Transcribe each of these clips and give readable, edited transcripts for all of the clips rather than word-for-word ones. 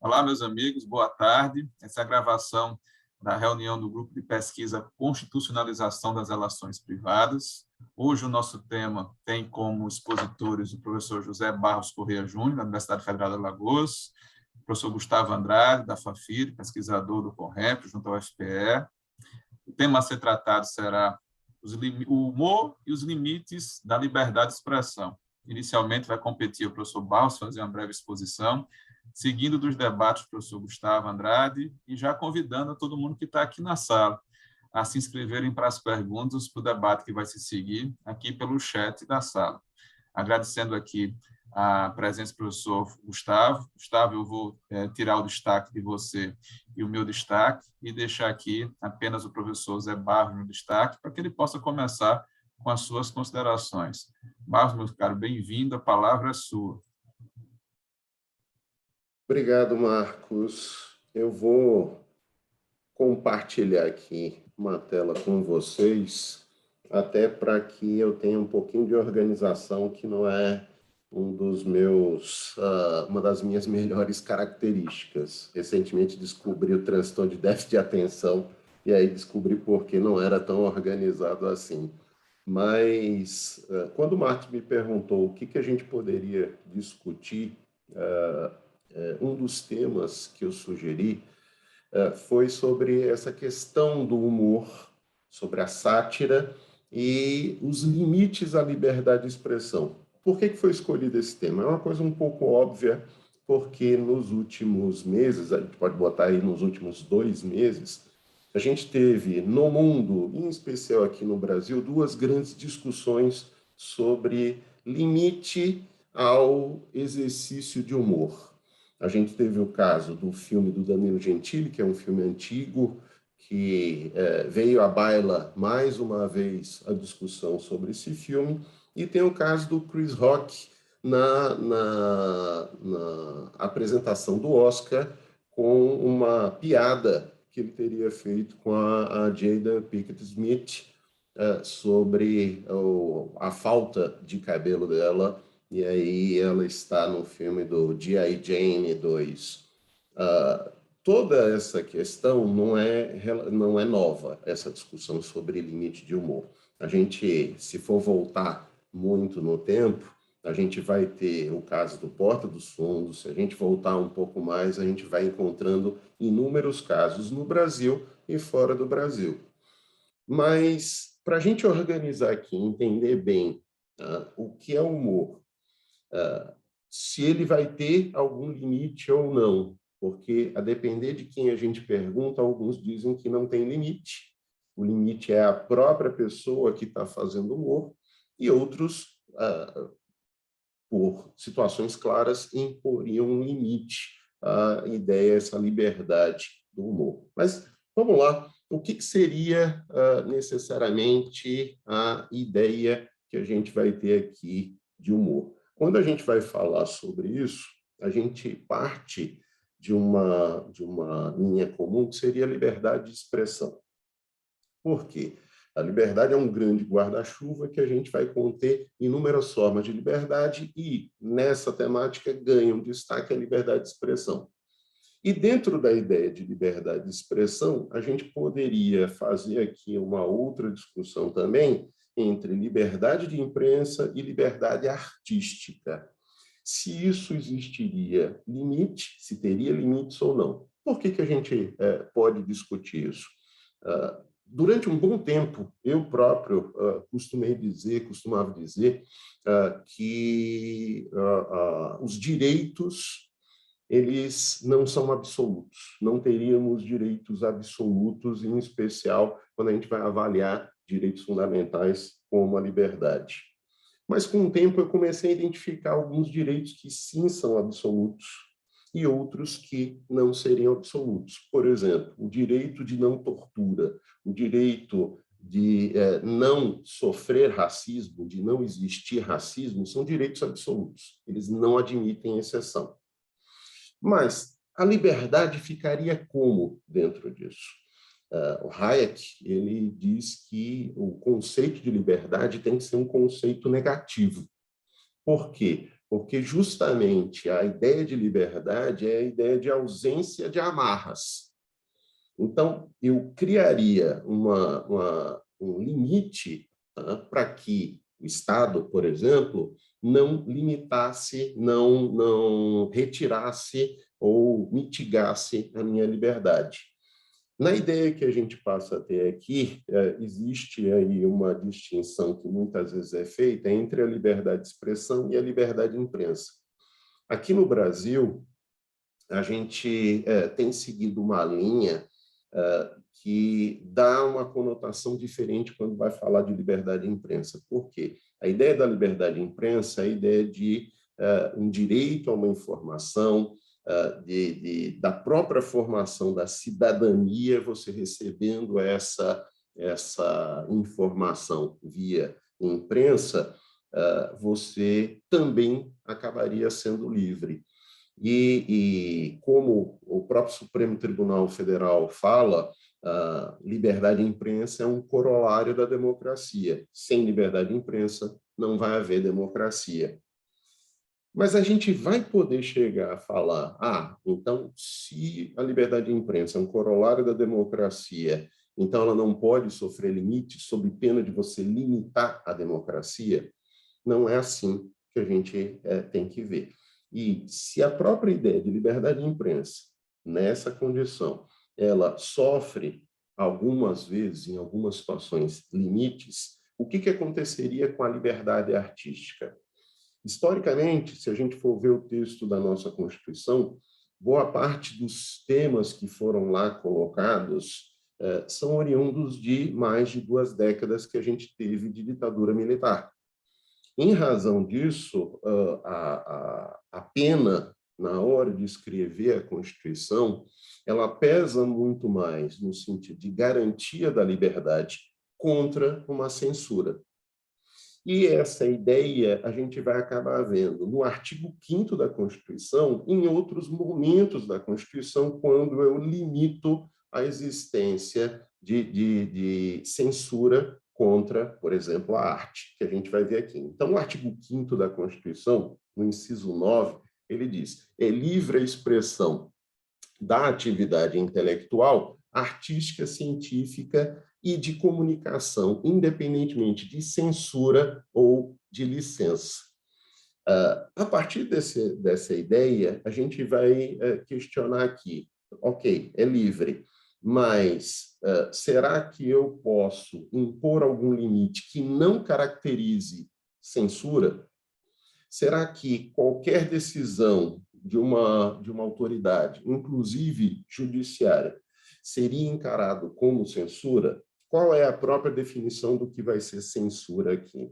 Olá, meus amigos, boa tarde. Essa é a gravação da reunião do Grupo de Pesquisa Constitucionalização das Relações Privadas. Hoje o nosso tema tem como expositores o professor José Barros Corrêa Júnior, da Universidade Federal de Alagoas, o professor Gustavo Andrade, da FAFIR, pesquisador do CONREP, junto ao UFPE. O tema a ser tratado será o humor e os limites da liberdade de expressão. Inicialmente vai competir o professor Barros fazer uma breve exposição, seguindo dos debates do professor Gustavo Andrade e já convidando a todo mundo que está aqui na sala a se inscreverem para as perguntas para o debate que vai se seguir aqui pelo chat da sala. Agradecendo aqui a presença do professor Gustavo. Gustavo, eu vou tirar o destaque de você e o meu destaque e deixar aqui apenas o professor Zé Barros no destaque para que ele possa começar com as suas considerações. Barros, meu caro, bem-vindo, a palavra é sua. Obrigado, Marcos. Eu vou compartilhar aqui uma tela com vocês, até para que eu tenha um pouquinho de organização, que não é uma das minhas melhores características. Recentemente descobri o transtorno de déficit de atenção e aí descobri por que não era tão organizado assim. Mas quando o Marcos me perguntou o que a gente poderia discutir, um dos temas que eu sugeri foi sobre essa questão do humor, sobre a sátira e os limites à liberdade de expressão. Por que foi escolhido esse tema? É uma coisa um pouco óbvia, porque nos últimos meses, a gente pode botar aí nos últimos 2 meses, a gente teve no mundo, em especial aqui no Brasil, 2 grandes discussões sobre limite ao exercício de humor. A gente teve o caso do filme do Danilo Gentili, que é um filme antigo, que veio à baila mais uma vez a discussão sobre esse filme, e tem o caso do Chris Rock na apresentação do Oscar com uma piada que ele teria feito com a Jada Pinkett Smith sobre a falta de cabelo dela. E aí ela está no filme do G.I. Jane 2. Toda essa questão não é nova, essa discussão sobre limite de humor. A gente, se for voltar muito no tempo, a gente vai ter o caso do Porta dos Fundos. Se a gente voltar um pouco mais, a gente vai encontrando inúmeros casos no Brasil e fora do Brasil. Mas, para a gente organizar aqui, entender bem o que é humor, se ele vai ter algum limite ou não, porque, a depender de quem a gente pergunta, alguns dizem que não tem limite. O limite é a própria pessoa que está fazendo humor, e outros, por situações claras, imporiam um limite à ideia, essa liberdade do humor. Mas, vamos lá, o que seria necessariamente a ideia que a gente vai ter aqui de humor? Quando a gente vai falar sobre isso, a gente parte de uma linha comum que seria a liberdade de expressão. Por quê? A liberdade é um grande guarda-chuva que a gente vai conter inúmeras formas de liberdade e, nessa temática, ganha um destaque a liberdade de expressão. E dentro da ideia de liberdade de expressão, a gente poderia fazer aqui uma outra discussão também entre liberdade de imprensa e liberdade artística. Se isso existiria limite, se teria limites ou não. Por que a gente pode discutir isso? Durante um bom tempo, eu próprio costumava dizer que os direitos eles não são absolutos. Não teríamos direitos absolutos, em especial quando a gente vai avaliar direitos fundamentais como a liberdade. Mas, com o tempo, eu comecei a identificar alguns direitos que sim são absolutos e outros que não seriam absolutos. Por exemplo, o direito de não tortura, o direito de não sofrer racismo, de não existir racismo, são direitos absolutos. Eles não admitem exceção. Mas a liberdade ficaria como dentro disso? O Hayek, ele diz que o conceito de liberdade tem que ser um conceito negativo. Por quê? porque justamente a ideia de liberdade é a ideia de ausência de amarras. Então, eu criaria um limite, tá, para que o Estado, por exemplo, não limitasse, não retirasse ou mitigasse a minha liberdade. Na ideia que a gente passa a ter aqui, existe aí uma distinção que muitas vezes é feita entre a liberdade de expressão e a liberdade de imprensa. Aqui no Brasil, a gente tem seguido uma linha que dá uma conotação diferente quando vai falar de liberdade de imprensa. Por quê? A ideia da liberdade de imprensa é a ideia de um direito a uma informação, da própria formação da cidadania, você recebendo essa informação via imprensa, você também acabaria sendo livre. E como o próprio Supremo Tribunal Federal fala, a liberdade de imprensa é um corolário da democracia. Sem liberdade de imprensa, não vai haver democracia. Mas a gente vai poder chegar a falar, então, se a liberdade de imprensa é um corolário da democracia, então ela não pode sofrer limites sob pena de você limitar a democracia? Não é assim que a gente tem que ver. E se a própria ideia de liberdade de imprensa, nessa condição, ela sofre algumas vezes, em algumas situações, limites, o que aconteceria com a liberdade artística? Historicamente, se a gente for ver o texto da nossa Constituição, boa parte dos temas que foram lá colocados são oriundos de mais de 2 décadas que a gente teve de ditadura militar. Em razão disso, a pena, na hora de escrever a Constituição, ela pesa muito mais no sentido de garantia da liberdade contra uma censura. E essa ideia a gente vai acabar vendo no artigo 5º da Constituição, em outros momentos da Constituição, quando eu limito a existência de censura contra, por exemplo, a arte, que a gente vai ver aqui. Então, o artigo 5º da Constituição, no inciso 9, ele diz: é livre a expressão da atividade intelectual, artística, científica e de comunicação, independentemente de censura ou de licença. A partir dessa ideia, a gente vai questionar aqui, ok, é livre, mas será que eu posso impor algum limite que não caracterize censura? Será que qualquer decisão de uma autoridade, inclusive judiciária, seria encarado como censura? Qual é a própria definição do que vai ser censura aqui?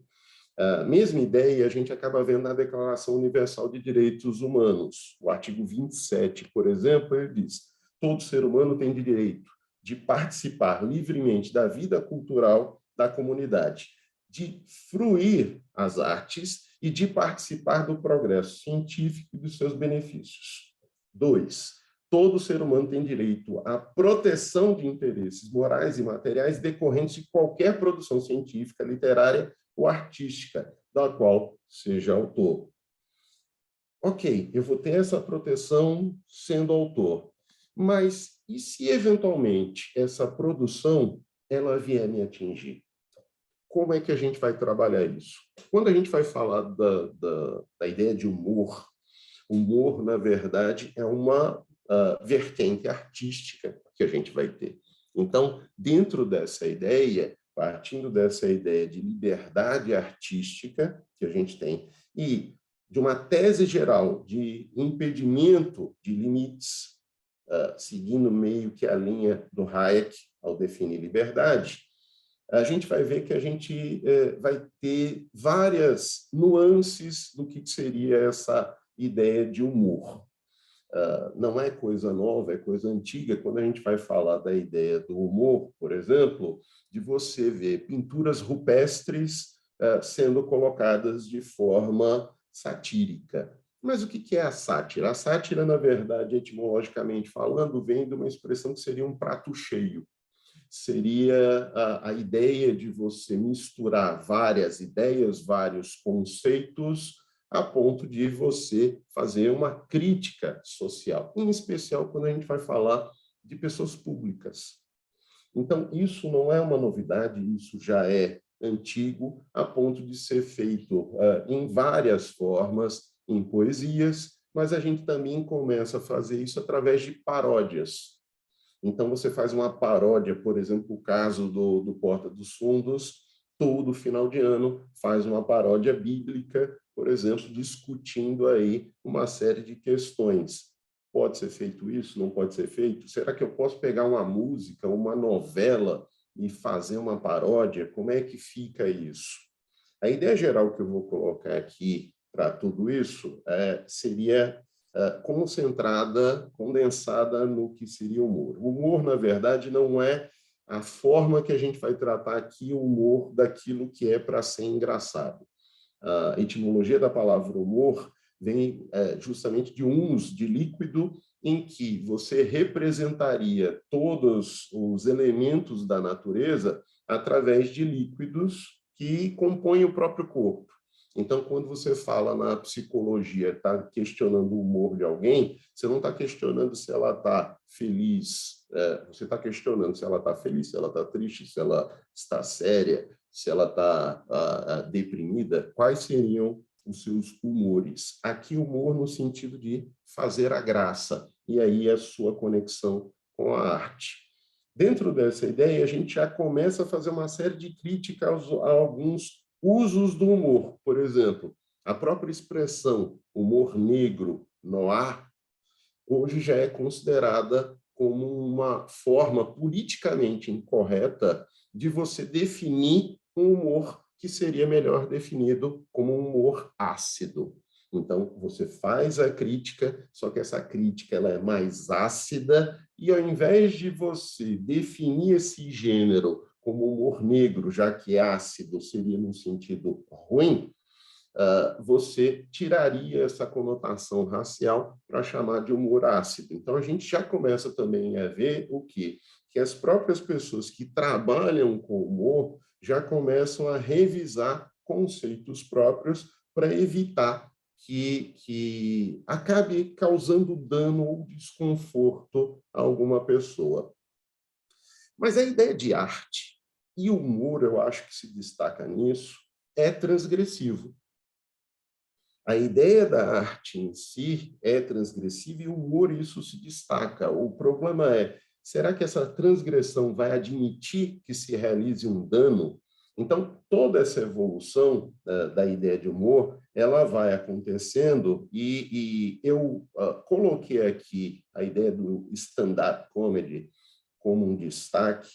A mesma ideia a gente acaba vendo na Declaração Universal de Direitos Humanos. O artigo 27, por exemplo, ele diz: todo ser humano tem direito de participar livremente da vida cultural da comunidade, de fruir as artes e de participar do progresso científico e dos seus benefícios. 2. Todo ser humano tem direito à proteção de interesses morais e materiais decorrentes de qualquer produção científica, literária ou artística, da qual seja autor. Ok, eu vou ter essa proteção sendo autor, mas e se eventualmente essa produção ela vier me atingir? Como é que a gente vai trabalhar isso? Quando a gente vai falar da ideia de humor, na verdade, é uma vertente artística que a gente vai ter. Então, dentro dessa ideia, partindo dessa ideia de liberdade artística que a gente tem e de uma tese geral de impedimento de limites, seguindo meio que a linha do Hayek ao definir liberdade, a gente vai ver que a gente vai ter várias nuances do que seria essa ideia de humor. Não é coisa nova, é coisa antiga. Quando a gente vai falar da ideia do humor, por exemplo, de você ver pinturas rupestres sendo colocadas de forma satírica. Mas o que é a sátira? A sátira, na verdade, etimologicamente falando, vem de uma expressão que seria um prato cheio. Seria a ideia de você misturar várias ideias, vários conceitos a ponto de você fazer uma crítica social, em especial quando a gente vai falar de pessoas públicas. Então, isso não é uma novidade, isso já é antigo, a ponto de ser feito em várias formas, em poesias, mas a gente também começa a fazer isso através de paródias. Então, você faz uma paródia, por exemplo, o caso do Porta dos Fundos, todo final de ano faz uma paródia bíblica, por exemplo, discutindo aí uma série de questões. Pode ser feito isso? Não pode ser feito? Será que eu posso pegar uma música, uma novela e fazer uma paródia? Como é que fica isso? A ideia geral que eu vou colocar aqui para tudo isso seria concentrada, condensada no que seria o humor. O humor, na verdade, não é a forma que a gente vai tratar aqui o humor daquilo que é para ser engraçado. A etimologia da palavra humor vem justamente de humus, de líquido, em que você representaria todos os elementos da natureza através de líquidos que compõem o próprio corpo. Então, quando você fala na psicologia, está questionando o humor de alguém, você não está questionando se ela está feliz, você está questionando se ela está feliz, se ela está triste, se ela está séria, se ela está deprimida, quais seriam os seus humores. Aqui, humor no sentido de fazer a graça, e aí a sua conexão com a arte. Dentro dessa ideia, a gente já começa a fazer uma série de críticas a alguns usos do humor. Por exemplo, a própria expressão humor negro, noir, hoje já é considerada como uma forma politicamente incorreta de você definir um humor que seria melhor definido como um humor ácido. Então, você faz a crítica, só que essa crítica ela é mais ácida, e ao invés de você definir esse gênero como humor negro, já que ácido seria no sentido ruim, você tiraria essa conotação racial para chamar de humor ácido. Então, a gente já começa também a ver o quê? Que as próprias pessoas que trabalham com humor já começam a revisar conceitos próprios para evitar que acabe causando dano ou desconforto a alguma pessoa. Mas a ideia de arte e humor, eu acho que se destaca nisso, é transgressivo. A ideia da arte em si é transgressiva e o humor isso se destaca. O problema é, será que essa transgressão vai admitir que se realize um dano? Então, toda essa evolução da ideia de humor, ela vai acontecendo e eu coloquei aqui a ideia do stand-up comedy como um destaque,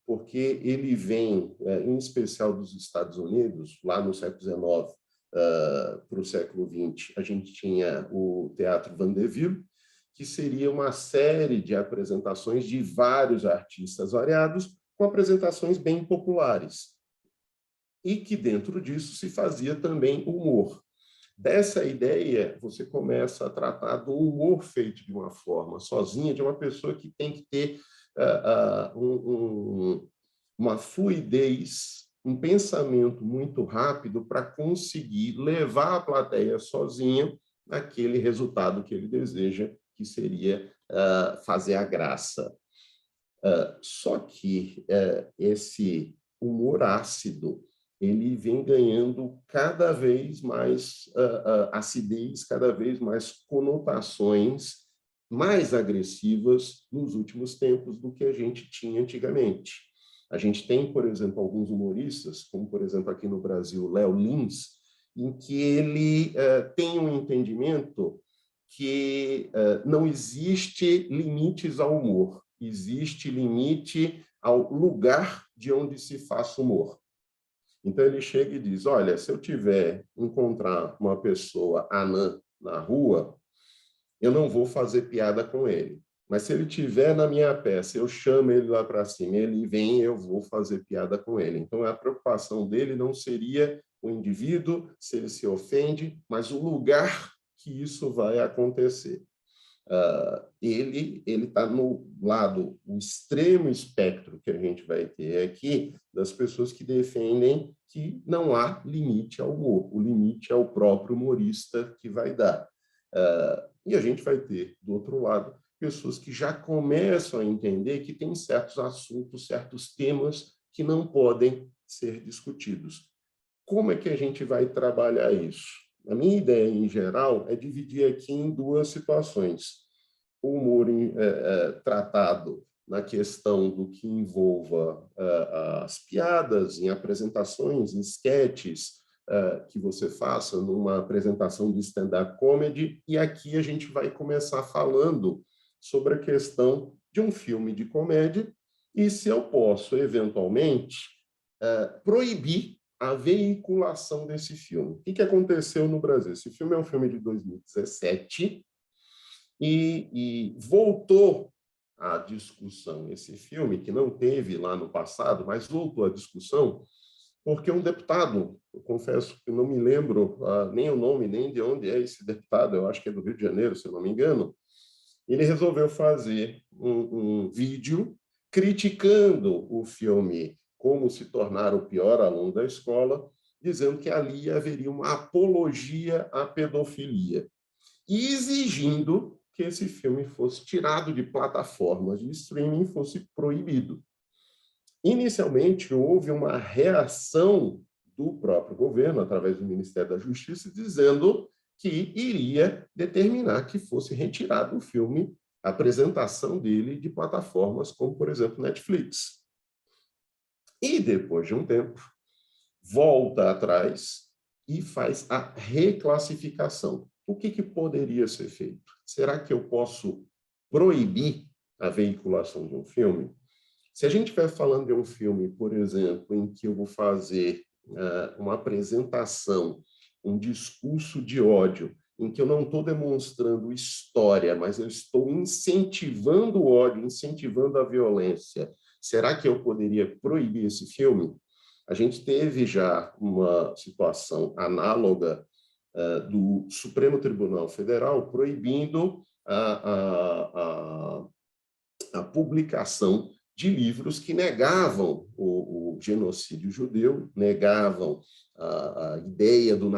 porque ele vem, em especial dos Estados Unidos, lá no século XIX, para o século XX, a gente tinha o Teatro Vaudeville, que seria uma série de apresentações de vários artistas variados, com apresentações bem populares. E que dentro disso se fazia também humor. Dessa ideia, você começa a tratar do humor feito de uma forma sozinha, de uma pessoa que tem que ter uma fluidez, um pensamento muito rápido para conseguir levar a plateia sozinha naquele resultado que ele deseja, que seria fazer a graça. Só que esse humor ácido, ele vem ganhando cada vez mais acidez, cada vez mais conotações mais agressivas nos últimos tempos do que a gente tinha antigamente. A gente tem, por exemplo, alguns humoristas, como, por exemplo, aqui no Brasil, Léo Lins, em que ele tem um entendimento que não existe limites ao humor, existe limite ao lugar de onde se faz humor. Então, ele chega e diz, olha, se eu encontrar uma pessoa anã na rua, eu não vou fazer piada com ele. Mas se ele estiver na minha peça, eu chamo ele lá para cima, ele vem, eu vou fazer piada com ele. Então, a preocupação dele não seria o indivíduo, se ele se ofende, mas o lugar que isso vai acontecer. Ele está no lado, o extremo espectro que a gente vai ter aqui, das pessoas que defendem que não há limite ao humor, o limite é o próprio humorista que vai dar. E a gente vai ter, do outro lado, pessoas que já começam a entender que tem certos assuntos, certos temas que não podem ser discutidos. Como é que a gente vai trabalhar isso? A minha ideia, em geral, é dividir aqui em duas situações. O humor tratado na questão do que envolva as piadas, em apresentações, em esquetes que você faça numa apresentação de stand-up comedy, e aqui a gente vai começar falando sobre a questão de um filme de comédia e se eu posso, eventualmente, proibir a veiculação desse filme. O que aconteceu no Brasil? Esse filme é um filme de 2017 e voltou à discussão esse filme, que não teve lá no passado, mas voltou à discussão porque um deputado, eu confesso que não me lembro nem o nome, nem de onde é esse deputado, eu acho que é do Rio de Janeiro, se eu não me engano, ele resolveu fazer um vídeo criticando o filme Como se tornar o pior aluno da escola, dizendo que ali haveria uma apologia à pedofilia e exigindo que esse filme fosse tirado de plataformas de streaming, fosse proibido. Inicialmente, houve uma reação do próprio governo, através do Ministério da Justiça, dizendo que iria determinar que fosse retirado o filme, a apresentação dele de plataformas como, por exemplo, Netflix. E, depois de um tempo, volta atrás e faz a reclassificação. O que poderia ser feito? Será que eu posso proibir a veiculação de um filme? Se a gente estiver falando de um filme, por exemplo, em que eu vou fazer uma apresentação, um discurso de ódio, em que eu não estou demonstrando história, mas eu estou incentivando o ódio, incentivando a violência, será que eu poderia proibir esse filme? A gente teve já uma situação análoga do Supremo Tribunal Federal proibindo a publicação de livros que negavam o genocídio judeu, negavam a ideia do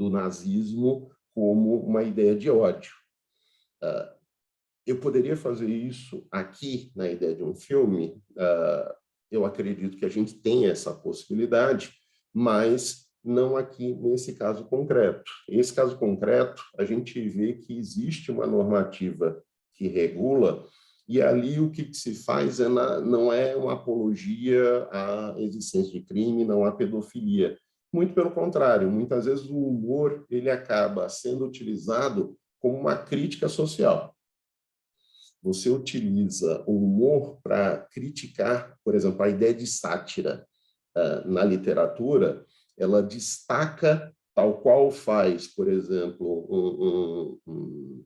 nazismo como uma ideia de ódio. Eu poderia fazer isso aqui na ideia de um filme? Eu acredito que a gente tem essa possibilidade, mas não aqui nesse caso concreto. Esse caso concreto, a gente vê que existe uma normativa que regula, e ali o que se faz não é uma apologia à existência de crime, não há pedofilia. Muito pelo contrário, muitas vezes o humor ele acaba sendo utilizado como uma crítica social. Você utiliza o humor para criticar, por exemplo, a ideia de sátira na literatura, ela destaca, tal qual faz, por exemplo, um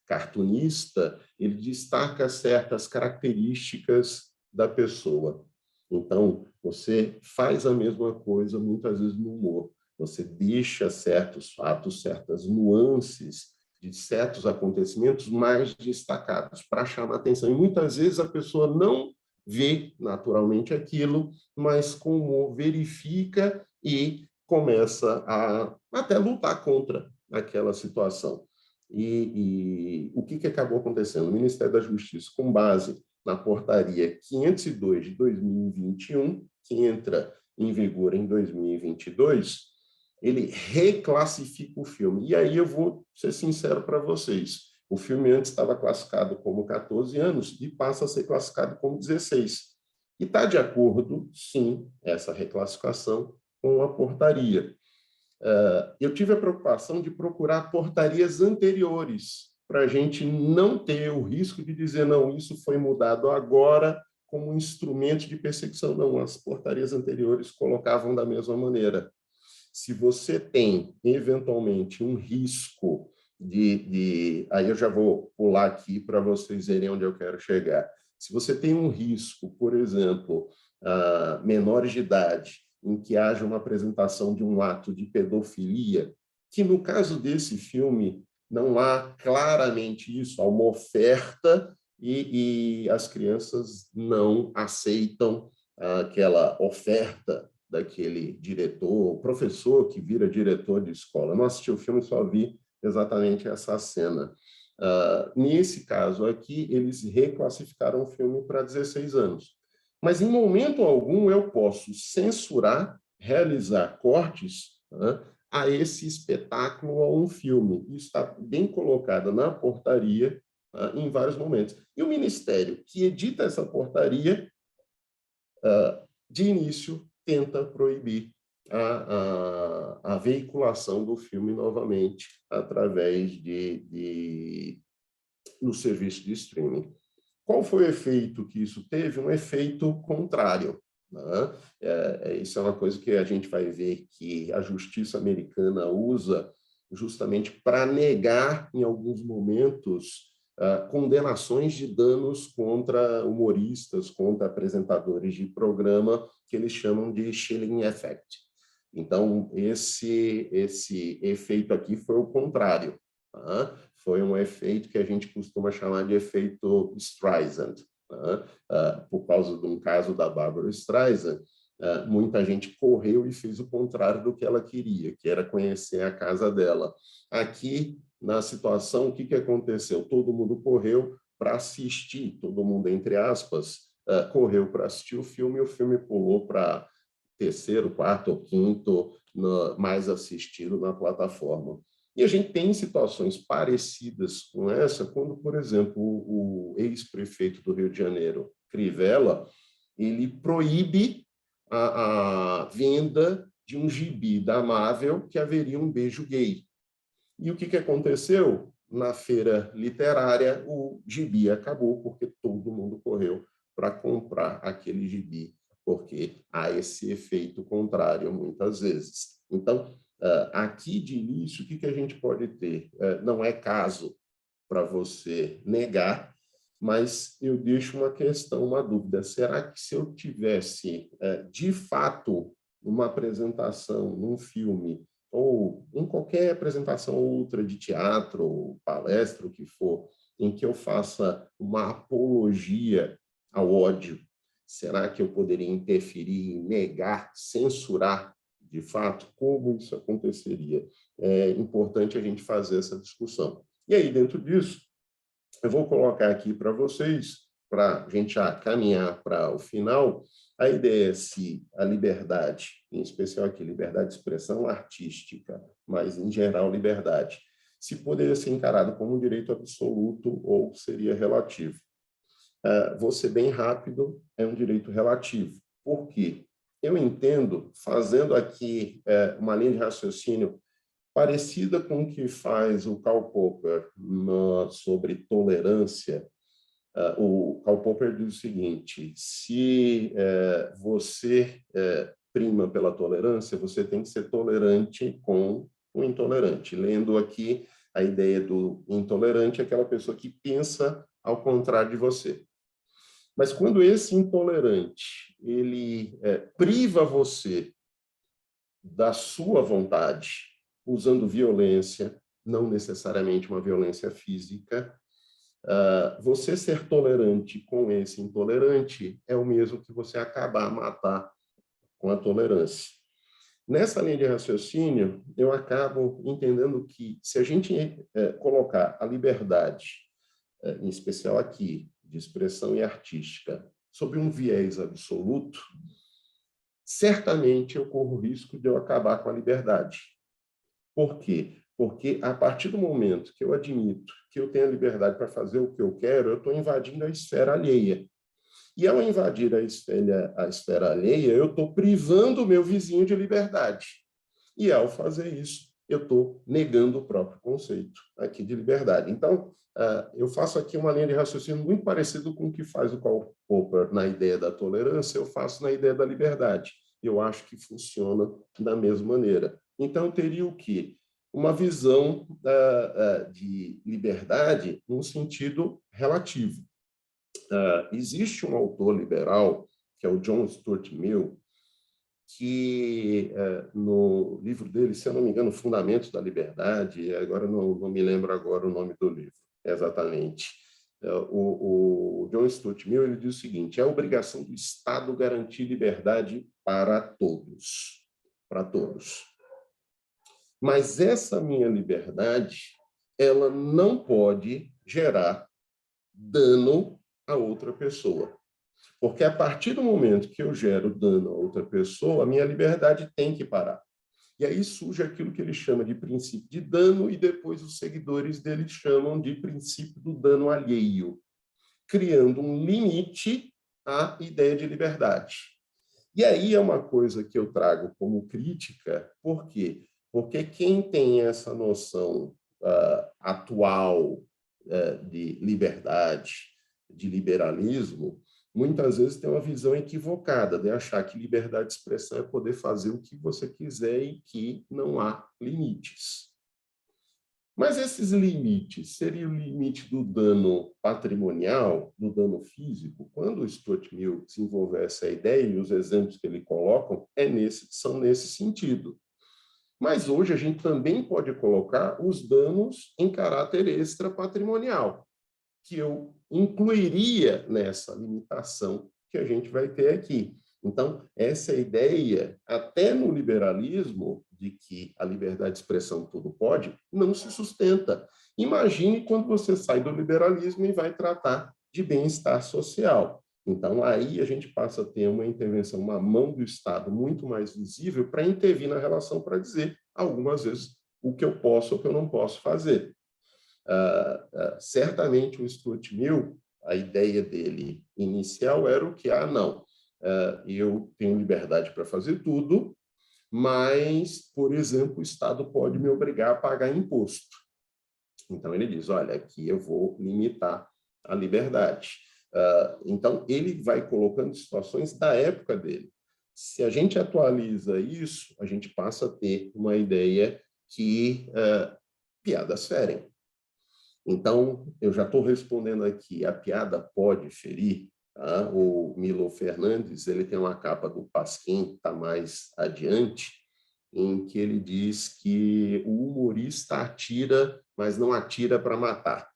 cartunista, ele destaca certas características da pessoa. Então, você faz a mesma coisa muitas vezes no humor. Você deixa certos fatos, certas nuances de certos acontecimentos mais destacados para chamar atenção. E muitas vezes a pessoa não vê naturalmente aquilo, mas com humor verifica e começa a até lutar contra aquela situação. E o que acabou acontecendo? O Ministério da Justiça, com base na portaria 502 de 2021, que entra em vigor em 2022, ele reclassifica o filme. E aí eu vou ser sincero para vocês. O filme antes estava classificado como 14 anos e passa a ser classificado como 16. E está de acordo, sim, essa reclassificação com a portaria. Eu tive a preocupação de procurar portarias anteriores, para a gente não ter o risco de dizer, não, isso foi mudado agora como um instrumento de perseguição. Não, as portarias anteriores colocavam da mesma maneira. Se você tem, eventualmente, um risco aí eu já vou pular aqui para vocês verem onde eu quero chegar. Se você tem um risco, por exemplo, menores de idade, em que haja uma apresentação de um ato de pedofilia, que no caso desse filme não há claramente isso, há uma oferta e as crianças não aceitam aquela oferta daquele diretor, professor que vira diretor de escola. Eu não assisti o filme, só vi exatamente essa cena. Nesse caso aqui, eles reclassificaram o filme para 16 anos. Mas, em momento algum, eu posso censurar, realizar cortes, né, a esse espetáculo ou a um filme. Isso está bem colocado na portaria, em vários momentos. E o Ministério que edita essa portaria, de início, tenta proibir a veiculação do filme novamente através no serviço de streaming. Qual foi o efeito que isso teve? Um efeito contrário. Né? Isso é uma coisa que a gente vai ver que a justiça americana usa justamente para negar, em alguns momentos, condenações de danos contra humoristas, contra apresentadores de programa, que eles chamam de chilling effect. Então, esse efeito aqui foi o contrário. Tá? Foi um efeito que a gente costuma chamar de efeito Streisand. Por causa de um caso da Barbra Streisand, muita gente correu e fez o contrário do que ela queria, que era conhecer a casa dela. Aqui, na situação, o que aconteceu? Todo mundo correu para assistir, todo mundo, entre aspas, correu para assistir o filme pulou para terceiro, quarto ou quinto mais assistido na plataforma. E a gente tem situações parecidas com essa, quando, por exemplo, o ex-prefeito do Rio de Janeiro, Crivella, ele proíbe a venda de um gibi da Marvel que haveria um beijo gay. E o que aconteceu? Na feira literária, o gibi acabou, porque todo mundo correu para comprar aquele gibi, porque há esse efeito contrário muitas vezes. Então, aqui de início, o que a gente pode ter? Não é caso para você negar, mas eu deixo uma questão, uma dúvida. Será que se eu tivesse, de fato, uma apresentação, num filme, ou em qualquer apresentação outra de teatro, palestra, o que for, em que eu faça uma apologia ao ódio, será que eu poderia interferir, negar, censurar de fato? Como isso aconteceria? É importante a gente fazer essa discussão. E aí, dentro disso, eu vou colocar aqui para vocês, para a gente já caminhar para o final, a ideia é se a liberdade, em especial aqui, liberdade de expressão artística, mas, em geral, liberdade, se poderia ser encarado como um direito absoluto ou seria relativo. Vou ser bem rápido, é um direito relativo. Por quê? Eu entendo, fazendo aqui uma linha de raciocínio parecida com o que faz o Karl Popper sobre tolerância. O Karl Popper diz o seguinte: se você prima pela tolerância, você tem que ser tolerante com o intolerante. Lendo aqui, a ideia do intolerante é aquela pessoa que pensa ao contrário de você. Mas quando esse intolerante ele priva você da sua vontade, usando violência, não necessariamente uma violência física, você ser tolerante com esse intolerante é o mesmo que você acabar a matar com a tolerância. Nessa linha de raciocínio, eu acabo entendendo que, se a gente colocar a liberdade, em especial aqui, de expressão e artística, sob um viés absoluto, certamente eu corro o risco de eu acabar com a liberdade. Por quê? Porque, a partir do momento que eu admito que eu tenho a liberdade para fazer o que eu quero, eu estou invadindo a esfera alheia. E, ao invadir a esfera alheia, eu estou privando o meu vizinho de liberdade. E, ao fazer isso, eu estou negando o próprio conceito aqui de liberdade. Então, eu faço aqui uma linha de raciocínio muito parecido com o que faz o Karl Popper na ideia da tolerância, eu faço na ideia da liberdade. Eu acho que funciona da mesma maneira. Então, eu teria o quê? Uma visão de liberdade num sentido relativo. Existe um autor liberal, que é o John Stuart Mill, que no livro dele, se eu não me engano, Fundamentos da Liberdade, agora não me lembro agora o nome do livro, exatamente. O John Stuart Mill, ele diz o seguinte: é a obrigação do Estado garantir liberdade para todos. Para todos. Mas essa minha liberdade, ela não pode gerar dano a outra pessoa. Porque a partir do momento que eu gero dano a outra pessoa, a minha liberdade tem que parar. E aí surge aquilo que ele chama de princípio de dano, e depois os seguidores dele chamam de princípio do dano alheio, criando um limite à ideia de liberdade. E aí é uma coisa que eu trago como crítica, por quê? Porque quem tem essa noção atual de liberdade, de liberalismo, muitas vezes tem uma visão equivocada de achar que liberdade de expressão é poder fazer o que você quiser e que não há limites. Mas esses limites seriam o limite do dano patrimonial, do dano físico? Quando o Stuart Mill desenvolveu essa ideia, e os exemplos que ele coloca são nesse sentido. Mas hoje a gente também pode colocar os danos em caráter extrapatrimonial, que eu incluiria nessa limitação que a gente vai ter aqui. Então, essa ideia, até no liberalismo, de que a liberdade de expressão tudo pode, não se sustenta. Imagine quando você sai do liberalismo e vai tratar de bem-estar social. Então, aí a gente passa a ter uma intervenção, uma mão do Estado muito mais visível para intervir na relação, para dizer, algumas vezes, o que eu posso ou o que eu não posso fazer. Certamente o Stuart Mill, a ideia dele inicial era o que, não, eu tenho liberdade para fazer tudo, mas, por exemplo, o Estado pode me obrigar a pagar imposto. Então, ele diz, olha, aqui eu vou limitar a liberdade. Então, ele vai colocando situações da época dele. Se a gente atualiza isso, a gente passa a ter uma ideia que piadas ferem. Então, eu já estou respondendo aqui, a piada pode ferir. Tá? O Milo Fernandes, ele tem uma capa do Pasquim, está mais adiante, em que ele diz que o humorista atira, mas não atira para matar.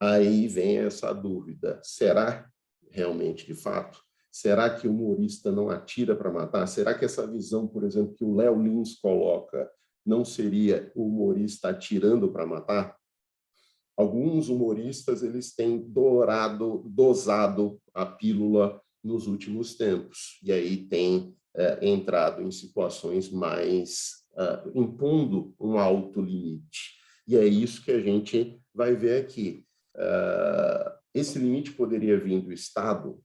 Aí vem essa dúvida, será realmente de fato? Será que o humorista não atira para matar? Será que essa visão, por exemplo, que o Léo Lins coloca, não seria o humorista atirando para matar? Alguns humoristas eles têm dosado a pílula nos últimos tempos, e aí tem entrado em situações mais impondo um alto limite. E é isso que a gente vai ver aqui. Esse limite poderia vir do Estado.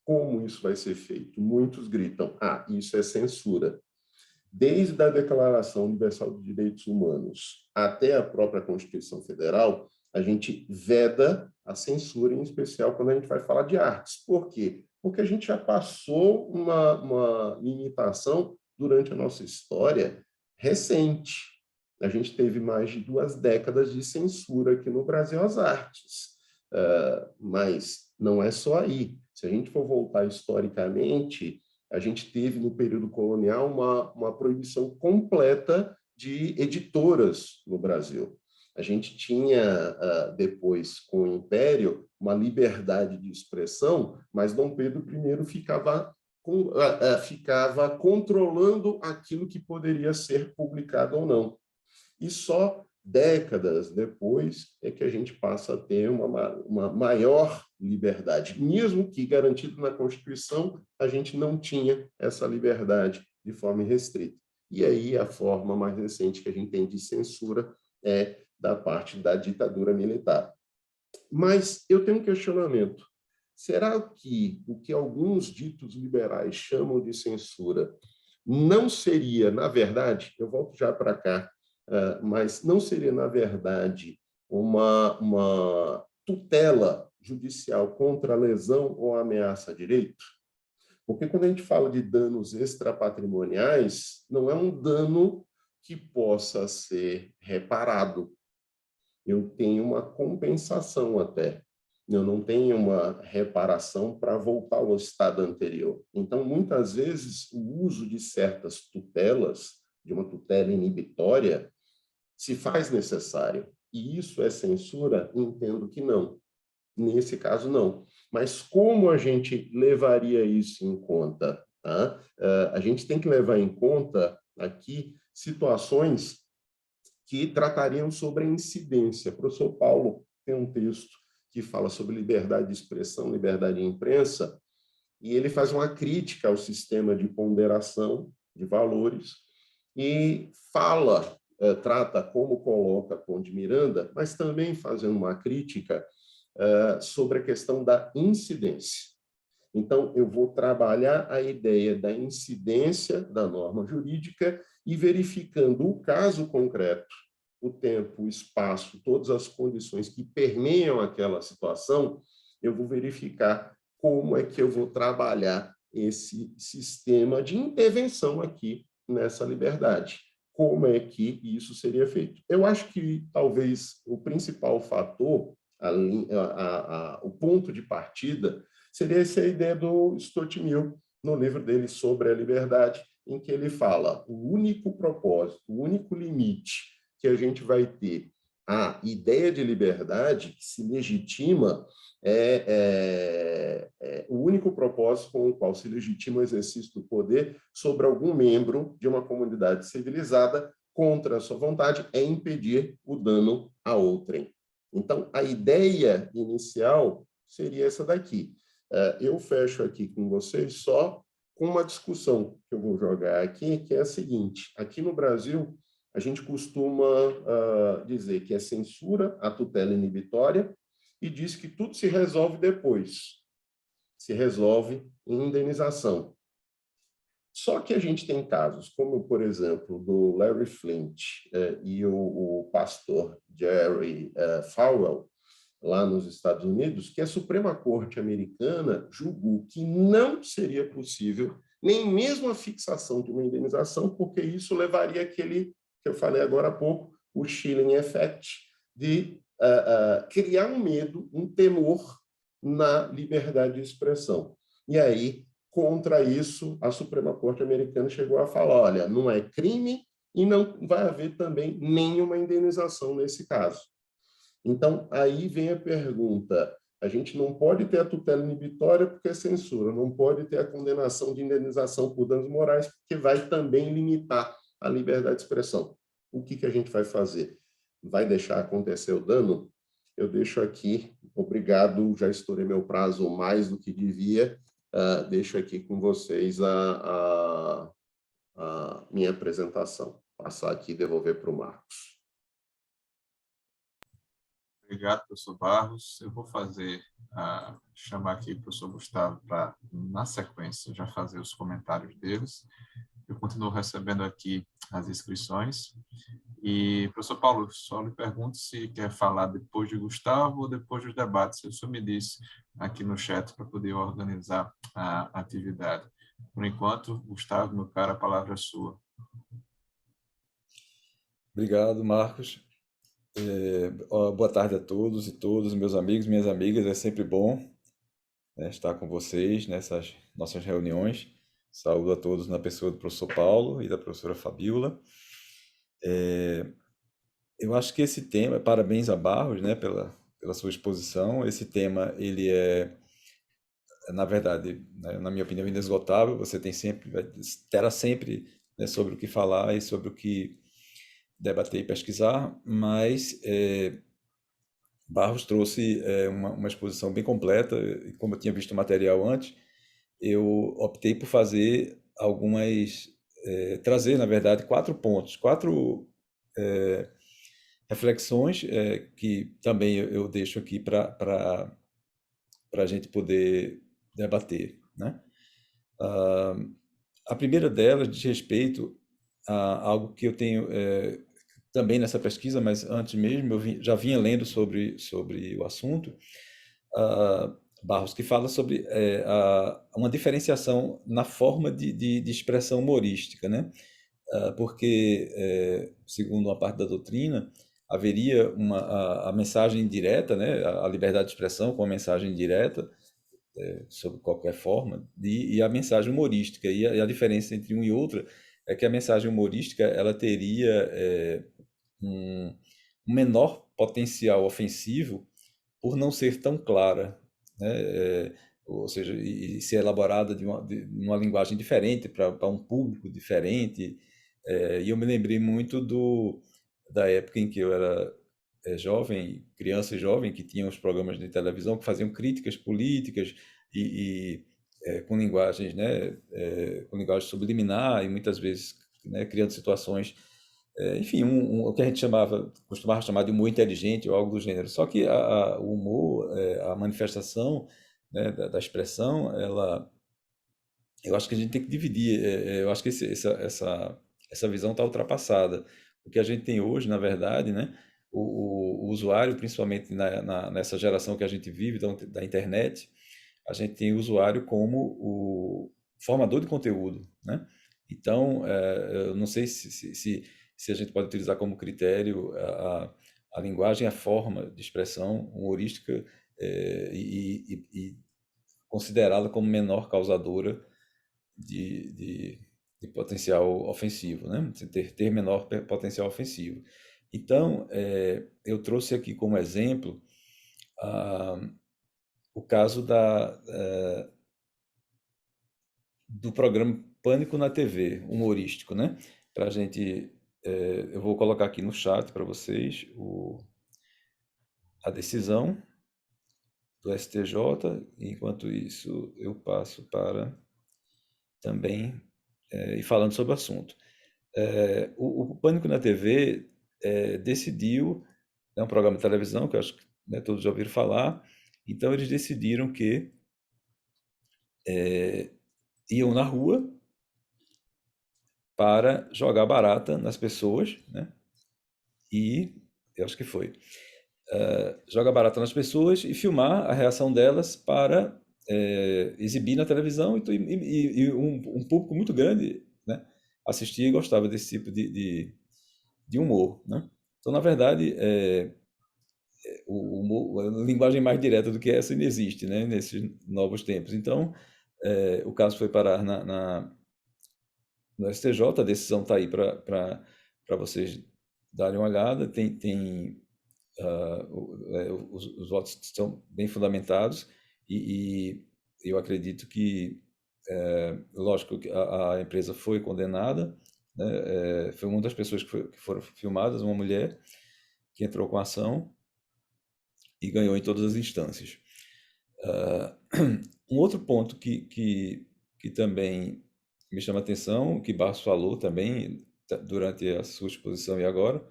Como isso vai ser feito? Muitos gritam, isso é censura. Desde a Declaração Universal dos Direitos Humanos até a própria Constituição Federal, a gente veda a censura, em especial quando a gente vai falar de artes. Por quê? Porque a gente já passou uma limitação durante a nossa história recente. A gente teve mais de 2 décadas de censura aqui no Brasil às artes. Mas não é só aí. Se a gente for voltar historicamente, a gente teve, no período colonial, uma proibição completa de editoras no Brasil. A gente tinha, depois, com o Império, uma liberdade de expressão, mas Dom Pedro I ficava controlando aquilo que poderia ser publicado ou não. E só décadas depois é que a gente passa a ter uma maior liberdade. Mesmo que garantido na Constituição, a gente não tinha essa liberdade de forma irrestrita. E aí a forma mais recente que a gente tem de censura é da parte da ditadura militar. Mas eu tenho um questionamento. Será que o que alguns ditos liberais chamam de censura não seria, na verdade, eu volto já para cá, mas não seria, na verdade, uma tutela judicial contra a lesão ou ameaça a direito? Porque quando a gente fala de danos extrapatrimoniais, não é um dano que possa ser reparado. Eu tenho uma compensação até. eu não tenho uma reparação para voltar ao estado anterior. Então, muitas vezes, o uso de certas tutelas, de uma tutela inibitória, se faz necessário. E isso é censura? Entendo que não. Nesse caso, não. Mas como a gente levaria isso em conta? Tá? A gente tem que levar em conta aqui situações que tratariam sobre a incidência. O professor Paulo tem um texto que fala sobre liberdade de expressão, liberdade de imprensa, e ele faz uma crítica ao sistema de ponderação de valores e fala, trata como coloca Conde Miranda, mas também fazendo uma crítica sobre a questão da incidência. Então, eu vou trabalhar a ideia da incidência da norma jurídica e verificando o caso concreto, o tempo, o espaço, todas as condições que permeiam aquela situação, eu vou verificar como é que eu vou trabalhar esse sistema de intervenção aqui nessa liberdade. Como é que isso seria feito? Eu acho que talvez o principal fator, o ponto de partida, seria essa ideia do Stuart Mill, no livro dele sobre a liberdade, em que ele fala o único propósito, o único limite que a gente vai ter a ideia de liberdade que se legitima o único propósito com o qual se legitima o exercício do poder sobre algum membro de uma comunidade civilizada contra a sua vontade é impedir o dano a outrem. Então, a ideia inicial seria essa daqui. Eu fecho aqui com vocês só com uma discussão que eu vou jogar aqui, que é a seguinte. Aqui no Brasil, a gente costuma dizer que é censura a tutela inibitória e diz que tudo se resolve depois. Se resolve em indenização. Só que a gente tem casos, como, por exemplo, do Larry Flint e o pastor Jerry Falwell, lá nos Estados Unidos, que a Suprema Corte americana julgou que não seria possível nem mesmo a fixação de uma indenização, porque isso levaria àquele que eu falei agora há pouco, o chilling effect, de criar um medo, um temor na liberdade de expressão. E aí, contra isso, a Suprema Corte americana chegou a falar, olha, não é crime e não vai haver também nenhuma indenização nesse caso. Então, aí vem a pergunta, a gente não pode ter a tutela inibitória porque é censura, não pode ter a condenação de indenização por danos morais porque vai também limitar a liberdade de expressão. O que a gente vai fazer? Vai deixar acontecer o dano? Eu deixo aqui, obrigado, já estourei meu prazo mais do que devia, deixo aqui com vocês a minha apresentação. Passar aqui e devolver para o Marcos. Obrigado, professor Barros. Eu vou chamar aqui o professor Gustavo para, na sequência, já fazer os comentários deles. Eu continuo recebendo aqui as inscrições. E, professor Paulo, só lhe pergunto se quer falar depois de Gustavo ou depois dos debates. O senhor me disse aqui no chat para poder organizar a atividade. Por enquanto, Gustavo, meu caro, a palavra é sua. Obrigado, Marcos. Boa tarde a todos e todas, meus amigos, minhas amigas. É sempre bom, né, estar com vocês nessas nossas reuniões. Saúdo a todos na pessoa do professor Paulo e da professora Fabíola. Eu acho que esse tema, parabéns a Barros, né, pela sua exposição. Esse tema, ele na verdade, né, na minha opinião, inesgotável. Você terá sempre, né, sobre o que falar e sobre o que debater e pesquisar, mas Barros trouxe uma exposição bem completa, e como eu tinha visto o material antes, eu optei por fazer trazer, na verdade, 4 pontos, 4 reflexões que também eu deixo aqui para a gente poder debater, né? A primeira delas diz respeito a algo que eu tenho também nessa pesquisa, mas antes mesmo já vinha lendo sobre o assunto, Barros, que fala sobre uma diferenciação na forma de expressão humorística, né? Porque, segundo uma parte da doutrina, haveria a mensagem direta, né, a liberdade de expressão com a mensagem direta, sob qualquer forma, e a mensagem humorística. E a diferença entre um e outro é que a mensagem humorística ela teria um menor potencial ofensivo por não ser tão clara, né? Ou seja, e ser elaborada de uma linguagem diferente para um público diferente. E eu me lembrei muito da época em que eu era jovem, criança e jovem, que tinham os programas de televisão que faziam críticas políticas com linguagens, né, com linguagem subliminar e muitas vezes, né, criando situações, enfim, o que a gente costumava chamar de humor inteligente ou algo do gênero. Só que o humor, a manifestação, né, da expressão, eu acho que a gente tem que dividir. Eu acho que essa visão está ultrapassada. O que a gente tem hoje, na verdade, né, o usuário, principalmente nessa geração que a gente vive, da internet, a gente tem o usuário como o formador de conteúdo, né? Então, eu não sei se a gente pode utilizar como critério a linguagem, a forma de expressão humorística, e considerá-la como menor causadora de potencial ofensivo, né? Ter menor potencial ofensivo. Então, eu trouxe aqui como exemplo o caso do programa Pânico na TV, humorístico, né? Para a gente, eu vou colocar aqui no chat para vocês a decisão do STJ. Enquanto isso, eu passo para também e falando sobre o assunto. O Pânico na TV decidiu, é um programa de televisão que eu acho que, né, todos já ouviram falar. Então eles decidiram que iam na rua para jogar barata nas pessoas, né? E eu acho que foi jogar barata nas pessoas e filmar a reação delas para exibir na televisão, e um público muito grande, né, assistia e gostava desse tipo de humor, né? Então, na verdade, o humor, a linguagem mais direta do que essa não existe, né, nesses novos tempos. Então, o caso foi parar no STJ, a decisão está aí para vocês darem uma olhada. Os votos estão bem fundamentados e eu acredito que, lógico, que a empresa foi condenada, né? Foi uma das pessoas que foram filmadas, uma mulher que entrou com a ação e ganhou em todas as instâncias. Um outro ponto que também me chama a atenção, que Barros falou também durante a sua exposição e agora,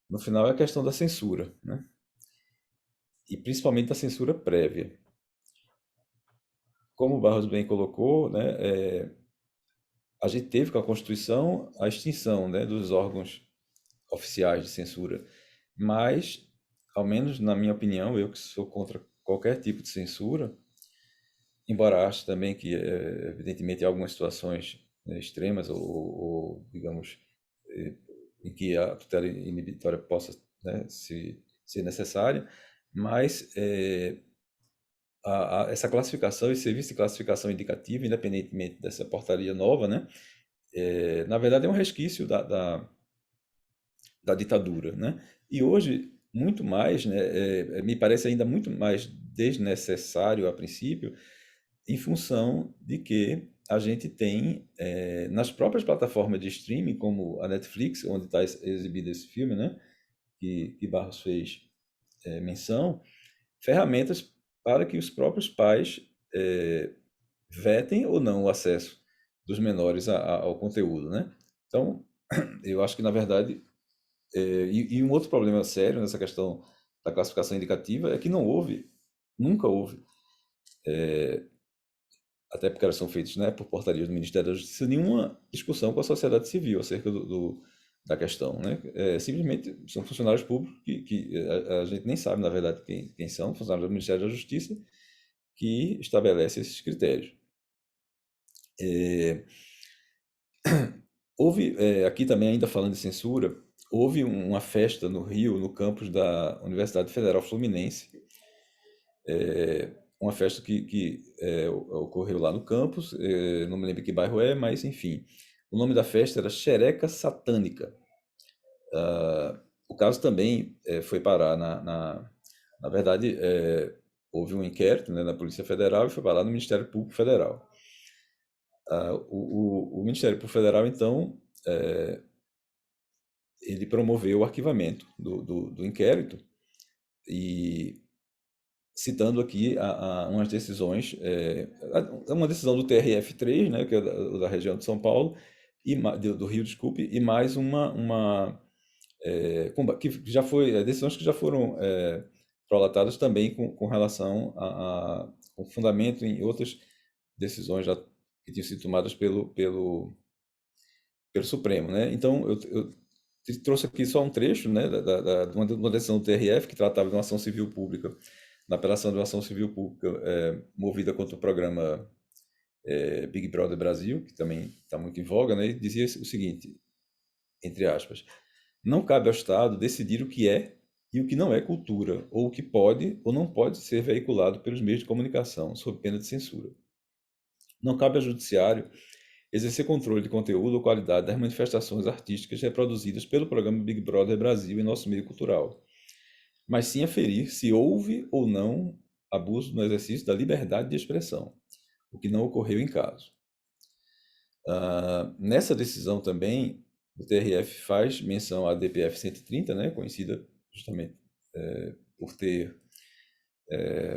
no final, é a questão da censura, né? E principalmente a censura prévia. Como o Barros bem colocou, né, a gente teve com a Constituição a extinção, né, dos órgãos oficiais de censura, mas, ao menos na minha opinião, eu que sou contra qualquer tipo de censura, embora ache também que, evidentemente, em algumas situações, né, extremas ou, digamos, em que a tutela inibitória possa, né, ser necessária, mas essa classificação, esse serviço de classificação indicativa, independentemente dessa portaria nova, né, na verdade é um resquício da ditadura, né? E hoje, muito mais, né, me parece ainda muito mais desnecessário a princípio, em função de que a gente tem, nas próprias plataformas de streaming, como a Netflix, onde está exibido esse filme, né, que Barros fez menção, ferramentas para que os próprios pais vetem ou não o acesso dos menores ao conteúdo, né? Então, eu acho que, na verdade, e um outro problema sério nessa questão da classificação indicativa é que nunca houve, até porque elas são feitas, né, por portarias do Ministério da Justiça, nenhuma discussão com a sociedade civil acerca da questão, né? Simplesmente são funcionários públicos que a gente nem sabe, na verdade, quem são, funcionários do Ministério da Justiça, que estabelece esses critérios. Houve, aqui também ainda falando de censura, houve uma festa no Rio, no campus da Universidade Federal Fluminense, uma festa que ocorreu lá no campus, não me lembro que bairro é, mas enfim, o nome da festa era Xereca Satânica. O caso também foi parar na verdade, houve um inquérito, né, na Polícia Federal e foi parar no Ministério Público Federal. O Ministério Público Federal, então, ele promoveu o arquivamento do inquérito e citando aqui umas decisões, uma decisão do TRF3, né, que é da região de São Paulo, do Rio, desculpe, e mais que já foi, decisões que já foram prolatadas também com relação com fundamento em outras decisões já que tinham sido tomadas pelo Supremo, né? Então, eu trouxe aqui só um trecho, né, de uma decisão do TRF que tratava de uma ação civil pública, na apelação de uma ação civil pública movida contra o programa Big Brother Brasil, que também está muito em voga, né? E dizia o seguinte, entre aspas: não cabe ao Estado decidir o que é e o que não é cultura, ou o que pode ou não pode ser veiculado pelos meios de comunicação, sob pena de censura. Não cabe ao Judiciário exercer controle de conteúdo ou qualidade das manifestações artísticas reproduzidas pelo programa Big Brother Brasil em nosso meio cultural, mas sim aferir se houve ou não abuso no exercício da liberdade de expressão, o que não ocorreu em caso. Nessa decisão também, o TRF faz menção à DPF 130, né, conhecida justamente por ter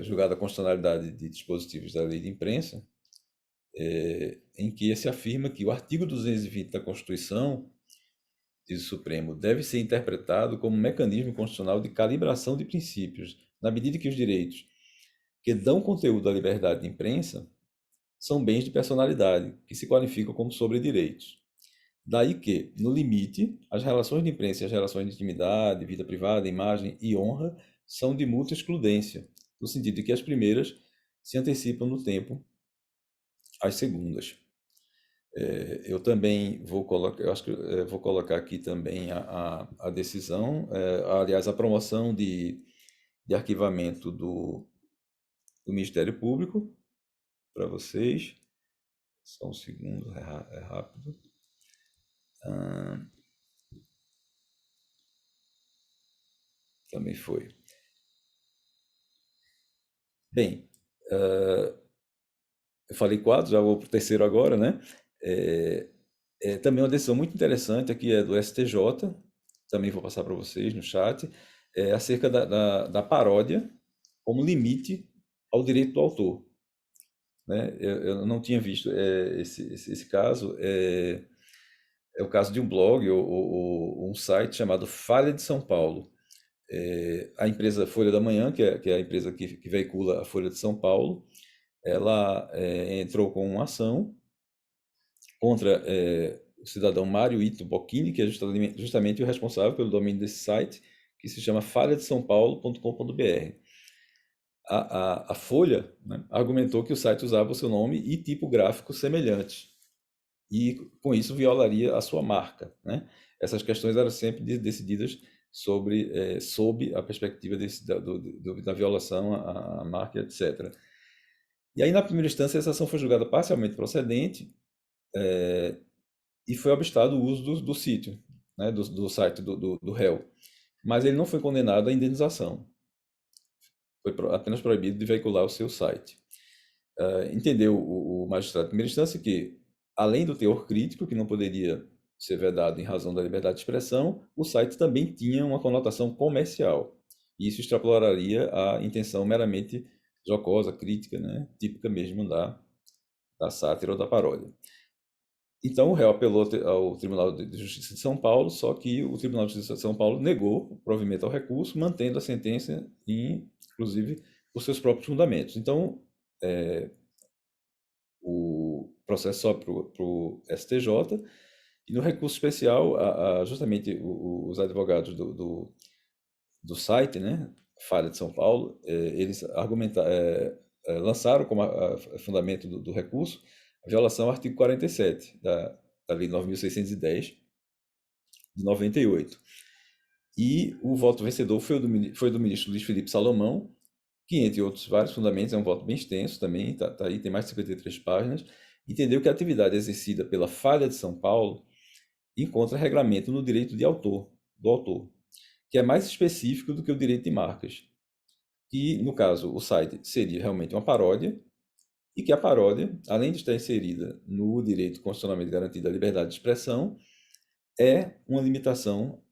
julgado a constitucionalidade de dispositivos da lei de imprensa, em que se afirma que o artigo 220 da Constituição, diz o Supremo, deve ser interpretado como um mecanismo constitucional de calibração de princípios, na medida que os direitos que dão conteúdo à liberdade de imprensa são bens de personalidade, que se qualificam como sobre-direitos. Daí que, no limite, as relações de imprensa e as relações de intimidade, vida privada, imagem e honra são de mútua excludência, no sentido de que as primeiras se antecipam no tempo às segundas. Eu também vou colocar, eu acho que vou colocar aqui também a decisão, aliás, a promoção de arquivamento do Ministério Público para vocês. Só um segundo, é rápido. Também foi. Bem, eu falei 4, já vou para o terceiro agora, né? Também uma decisão muito interessante aqui é do STJ, também vou passar para vocês no chat, acerca da paródia como limite ao direito do autor. Né? Eu não tinha visto esse caso, é o caso de um blog ou um site chamado Folha de São Paulo. A empresa Folha da Manhã, que é a empresa que veicula a Folha de São Paulo, ela entrou com uma ação contra o cidadão Mário Ito Bocchini, que é justamente o responsável pelo domínio desse site, que se chama folhadesaopaulo.com.br. A Folha, né, argumentou que o site usava o seu nome e tipo gráfico semelhante, e com isso violaria a sua marca. Né? Essas questões eram sempre decididas sob a perspectiva da violação à marca, etc. E aí, na primeira instância, essa ação foi julgada parcialmente procedente e foi obstado o uso do sítio, né, do site do réu. Mas ele não foi condenado à indenização. Foi apenas proibido de veicular o seu site. Entendeu o magistrado de primeira instância que, além do teor crítico, que não poderia ser vedado em razão da liberdade de expressão, o site também tinha uma conotação comercial. E isso extrapolaria a intenção meramente jocosa, crítica, né, típica mesmo da sátira ou da paródia. Então, o réu apelou ao Tribunal de Justiça de São Paulo, só que o Tribunal de Justiça de São Paulo negou o provimento ao recurso, mantendo a sentença, inclusive, os seus próprios fundamentos. Então, o processo sobe para o STJ, e no recurso especial, justamente os advogados do site, né, Folha de São Paulo, eles lançaram como fundamento do recurso a violação ao artigo 47 da Lei 9.610, de 98. E o voto vencedor foi do ministro Luiz Felipe Salomão, que, entre outros vários fundamentos, é um voto bem extenso também, tá aí, tem mais de 53 páginas, entendeu que a atividade exercida pela Falha de São Paulo encontra regramento no direito do autor, que é mais específico do que o direito de marcas. Que, no caso, o site seria realmente uma paródia, e que a paródia, além de estar inserida no direito constitucionalmente garantido à liberdade de expressão, é uma limitação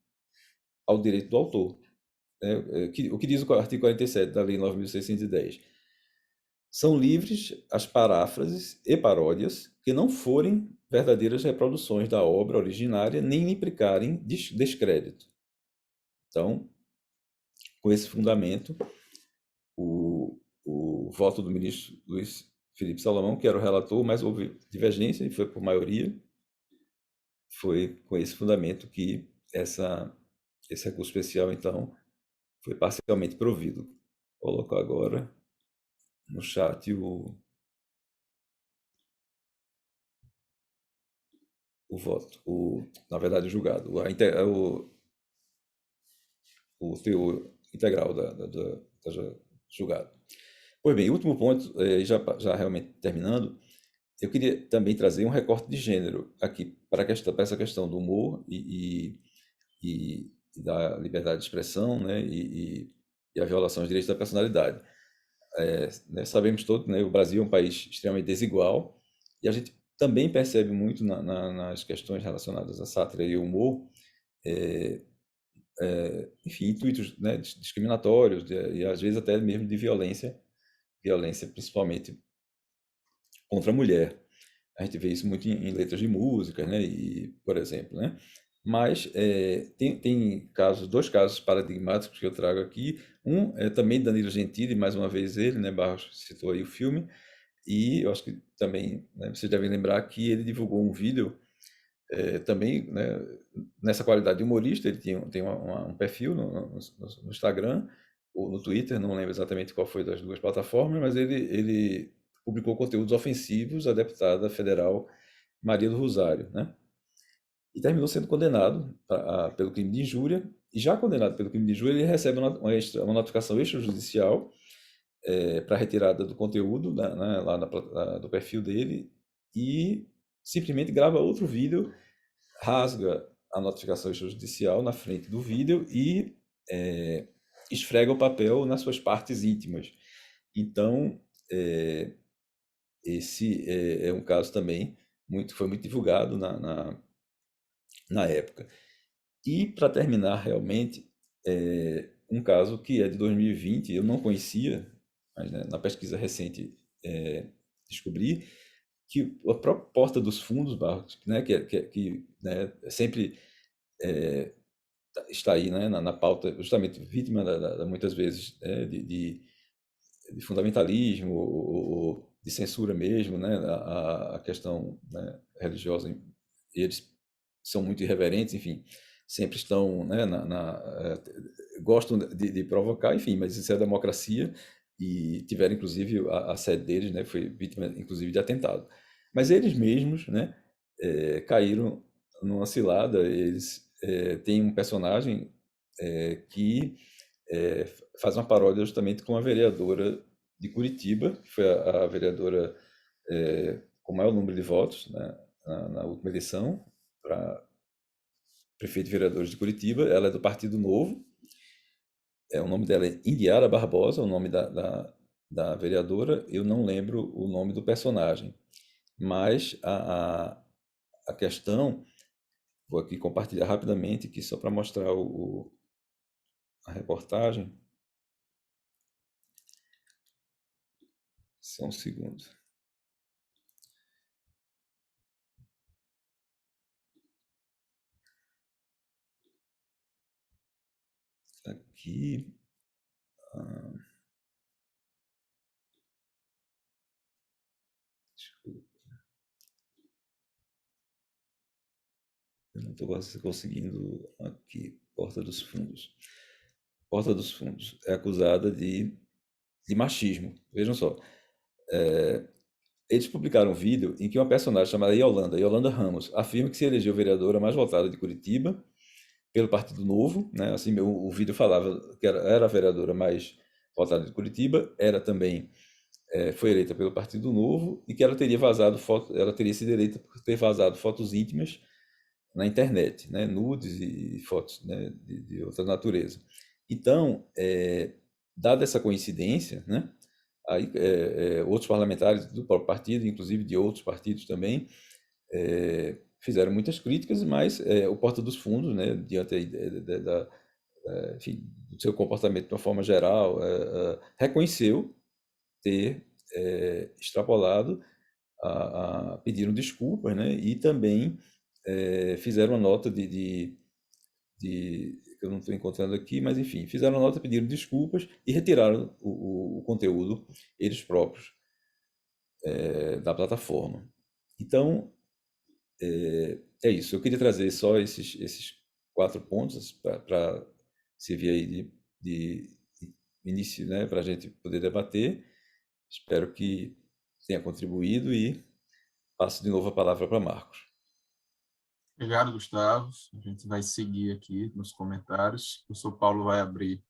ao direito do autor. O que diz o artigo 47 da Lei 9.610? São livres as paráfrases e paródias que não forem verdadeiras reproduções da obra originária nem lhe implicarem descrédito. Então, com esse fundamento, o voto do ministro Luiz Felipe Salomão, que era o relator, mas houve divergência e foi por maioria, foi com esse fundamento que esse recurso especial, então, foi parcialmente provido. Vou colocar agora no chat o voto, na verdade, o julgado, o teor integral da julgado. Pois bem, último ponto, já realmente terminando, eu queria também trazer um recorte de gênero aqui para essa questão do humor e da liberdade de expressão, né, e a violação dos direitos da personalidade. Né, sabemos todos, né, o Brasil é um país extremamente desigual e a gente também percebe muito nas questões relacionadas à sátira e humor, enfim, intuitos, né, discriminatórios e às vezes até mesmo de violência principalmente contra a mulher. A gente vê isso muito em letras de músicas, né, e, por exemplo, né? Mas tem dois casos paradigmáticos que eu trago aqui. Um é também Danilo Gentili, mais uma vez ele, né, Barros citou aí o filme, e eu acho que também, né, vocês devem lembrar que ele divulgou um vídeo também, né, nessa qualidade de humorista. Ele tem um perfil no Instagram ou no Twitter, não lembro exatamente qual foi das duas plataformas, mas ele publicou conteúdos ofensivos à deputada federal Maria do Rosário, né? E terminou sendo condenado pelo crime de injúria. E já condenado pelo crime de injúria, ele recebe uma notificação extrajudicial para retirada do conteúdo, né, lá do perfil dele, e simplesmente grava outro vídeo, rasga a notificação extrajudicial na frente do vídeo e esfrega o papel nas suas partes íntimas. Então, esse é um caso também foi muito divulgado na época. E, para terminar, realmente, um caso que é de 2020, eu não conhecia, mas, né, na pesquisa recente descobri que a própria Porta dos Fundos, Barros, né, que né, sempre está aí, né, na pauta, justamente vítima muitas vezes, né, de fundamentalismo ou de censura mesmo, né, a questão, né, religiosa, eles são muito irreverentes, enfim, sempre estão, né, gostam de provocar, enfim, mas isso é a democracia, e tiveram inclusive a sede deles, né, foi vítima inclusive de atentado. Mas eles mesmos, né, caíram numa cilada. Eles têm um personagem que faz uma paródia justamente com a vereadora de Curitiba, que foi a vereadora com o maior número de votos, né, na última eleição para prefeito e vereadores de Curitiba. Ela é do Partido Novo. O nome dela é Indiara Barbosa, o nome da vereadora. Eu não lembro o nome do personagem, mas a questão, vou aqui compartilhar rapidamente, aqui só para mostrar a reportagem. Só um segundo. Aqui. Eu não estou conseguindo aqui. Porta dos Fundos. Porta dos Fundos é acusada de machismo. Vejam só. Eles publicaram um vídeo em que uma personagem chamada Yolanda Ramos afirma que se elegeu vereadora mais votada de Curitiba pelo Partido Novo, né? Assim, o vídeo falava que era a vereadora mais votada de Curitiba, era também foi eleita pelo Partido Novo e que ela teria vazado ela teria sido eleita por ter vazado fotos íntimas na internet, né? Nudes e fotos, né? de outra natureza. Então, dada essa coincidência, né? Aí, outros parlamentares do próprio partido, inclusive de outros partidos também, fizeram muitas críticas, mas o Porta dos Fundos, né? Diante enfim, do seu comportamento de uma forma geral, reconheceu ter extrapolado, pediram desculpas, né? E também fizeram uma nota que eu não estou encontrando aqui, mas enfim, fizeram uma nota, pediram desculpas e retiraram o conteúdo eles próprios da plataforma. Então, é isso. Eu queria trazer só esses 4 pontos para servir aí de início, né? Para a gente poder debater. Espero que tenha contribuído e passo de novo a palavra para Marcos. Obrigado, Gustavo. A gente vai seguir aqui nos comentários. O professor Paulo vai abrir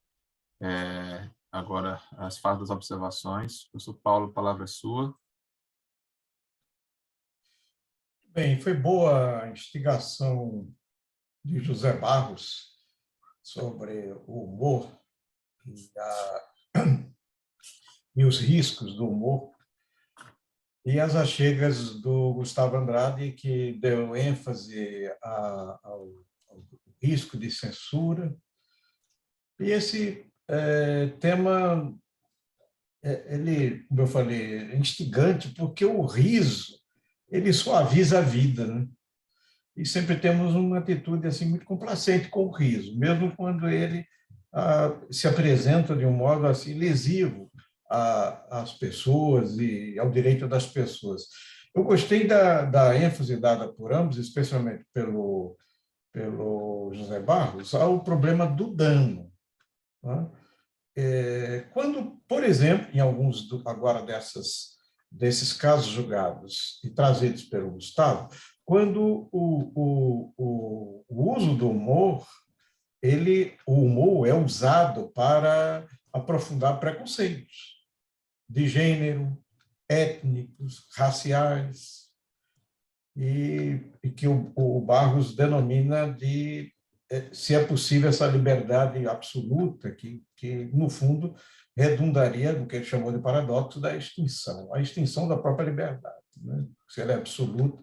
agora as fases das observações. Professor Paulo, a palavra é sua. Bem, foi boa a instigação de José Barros sobre o humor e os riscos do humor, e as achegas do Gustavo Andrade, que deu ênfase ao risco de censura. E esse tema, ele, como eu falei, é instigante, porque o riso ele suaviza a vida, né? E sempre temos uma atitude assim muito complacente com o riso, mesmo quando ele se apresenta de um modo assim lesivo às pessoas e ao direito das pessoas. Eu gostei da ênfase dada por ambos, especialmente pelo José Barros, ao problema do dano, né? Quando, por exemplo, em alguns agora desses casos julgados e trazidos pelo Gustavo, quando o uso do humor, o humor é usado para aprofundar preconceitos de gênero, étnicos, raciais, e que o Barros denomina de se é possível essa liberdade absoluta, que no fundo redundaria no que ele chamou de paradoxo da extinção, a extinção da própria liberdade, né? Se ela é absoluta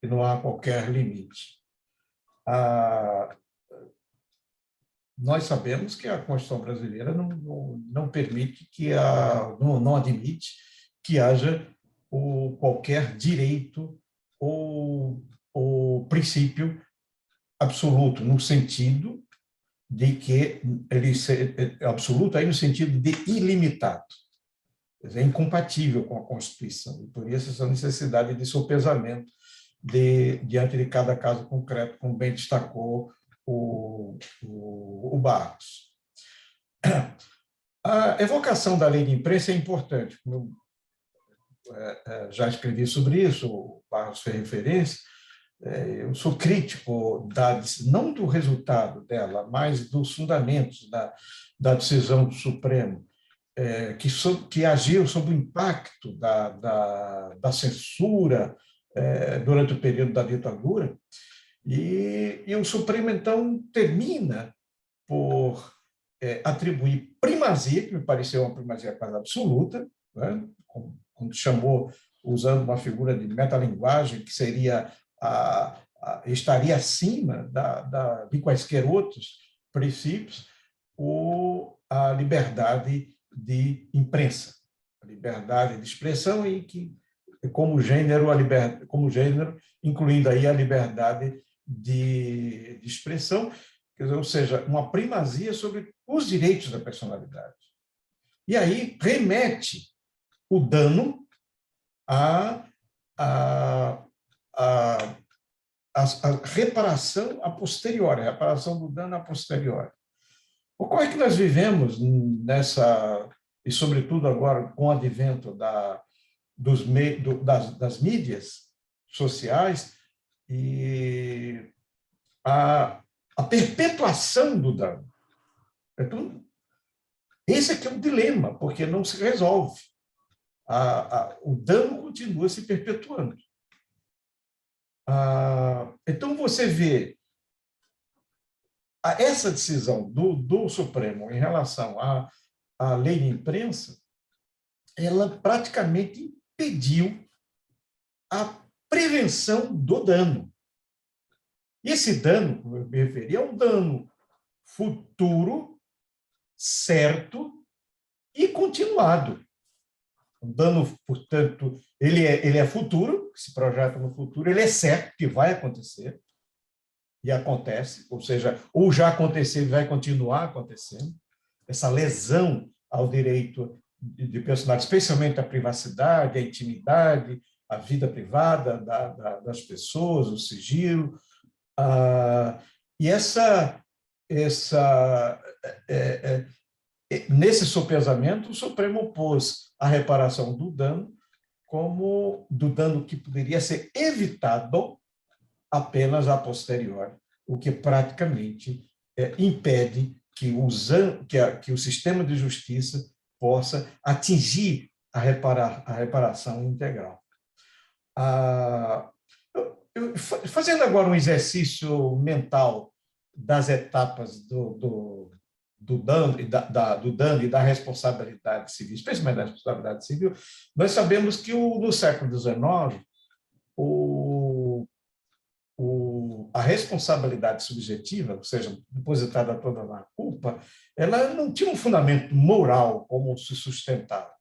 e não há qualquer limite. Nós sabemos que a Constituição brasileira não permite não admite que haja qualquer direito ou princípio absoluto, no sentido de que ele é absoluto aí no sentido de ilimitado. É incompatível com a Constituição, e por isso essa necessidade de sopesamento diante de cada caso concreto, como bem destacou o Barros. A evocação da lei de imprensa é importante, como eu já escrevi sobre isso, o Barros fez referência. Eu sou crítico não do resultado dela, mas dos fundamentos da decisão do Supremo, que agiu sob o impacto da censura durante o período da ditadura, e o Supremo, então, termina por atribuir primazia, que me pareceu uma primazia quase absoluta, né? Como chamou, usando uma figura de metalinguagem, que seria estaria acima de quaisquer outros princípios, a liberdade de imprensa, a liberdade de expressão, e que, como gênero, incluindo aí a liberdade de expressão, quer dizer, ou seja, uma primazia sobre os direitos da personalidade. E aí remete o dano à reparação a posteriori, a reparação do dano a posteriori. Como é que nós vivemos e sobretudo agora com o advento das mídias sociais, e a a perpetuação do dano. Então, esse aqui é um dilema, porque não se resolve. O dano continua se perpetuando. Então, você vê essa decisão do Supremo em relação à lei de imprensa, ela praticamente impediu a prevenção do dano. E esse dano, como eu me referi, é um dano futuro, certo e continuado. Um dano, portanto, ele é futuro, se projeta no futuro, ele é certo que vai acontecer, e acontece, ou seja, ou já aconteceu e vai continuar acontecendo. Essa lesão ao direito de personalidade, especialmente a privacidade, a intimidade, a vida privada das pessoas, o sigilo. E nesse sopesamento, o Supremo pôs a reparação do dano como do dano que poderia ser evitado apenas a posteriori, o que praticamente impede que o sistema de justiça possa atingir a reparação integral. Fazendo agora um exercício mental das etapas do dano e da responsabilidade civil, especialmente da responsabilidade civil, nós sabemos que no século XIX, a responsabilidade subjetiva, ou seja, depositada toda na culpa, ela não tinha um fundamento moral como se sustentava.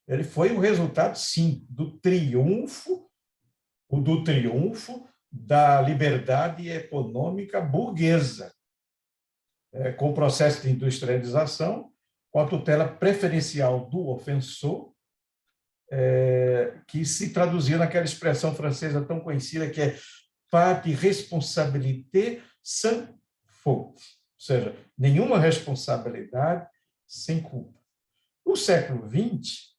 Ele foi o resultado, sim, do triunfo da liberdade econômica burguesa, com o processo de industrialização, com a tutela preferencial do ofensor, que se traduzia naquela expressão francesa tão conhecida que é pas de responsabilité sans faute, ou seja, nenhuma responsabilidade sem culpa. No século XX,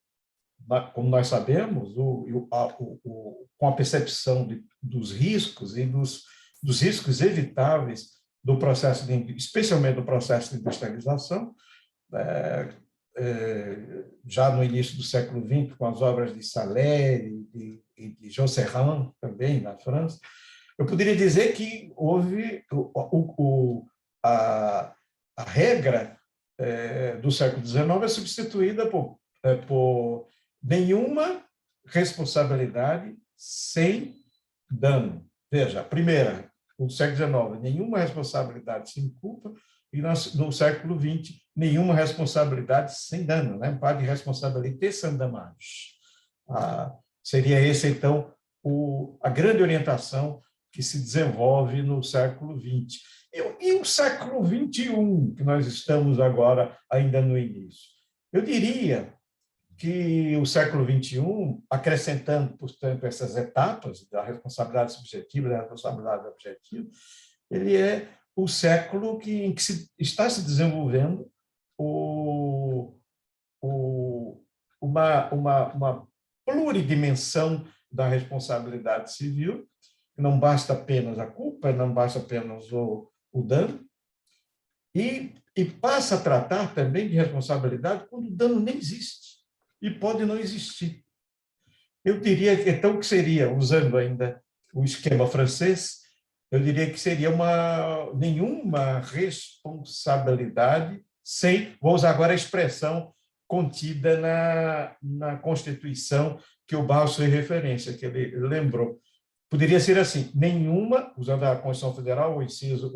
como nós sabemos, com a percepção dos riscos e dos riscos evitáveis do processo, especialmente do processo de industrialização, já no início do século XX, com as obras de Salery e de Josserand, também, na França, eu poderia dizer que houve a regra do século XIX é substituída por nenhuma responsabilidade sem dano. Veja, a primeira, no século XIX, nenhuma responsabilidade sem culpa, e no século XX, nenhuma responsabilidade sem dano, né? Pas de responsabilité sans dommage. Seria esse, então, a grande orientação que se desenvolve no século XX. E o século XXI, que nós estamos agora ainda no início? Eu diria que o século XXI, acrescentando, portanto, essas etapas da responsabilidade subjetiva e da responsabilidade objetiva, ele é o século em que está se desenvolvendo uma pluridimensão da responsabilidade civil. Não basta apenas a culpa, não basta apenas o dano, e passa a tratar também de responsabilidade quando o dano nem existe e pode não existir. Eu diria, então, que seria, usando ainda o esquema francês, eu diria que seria nenhuma responsabilidade sem, vou usar agora a expressão contida na Constituição que o Barros fez referência, que ele lembrou. Poderia ser assim, nenhuma, usando a Constituição Federal, o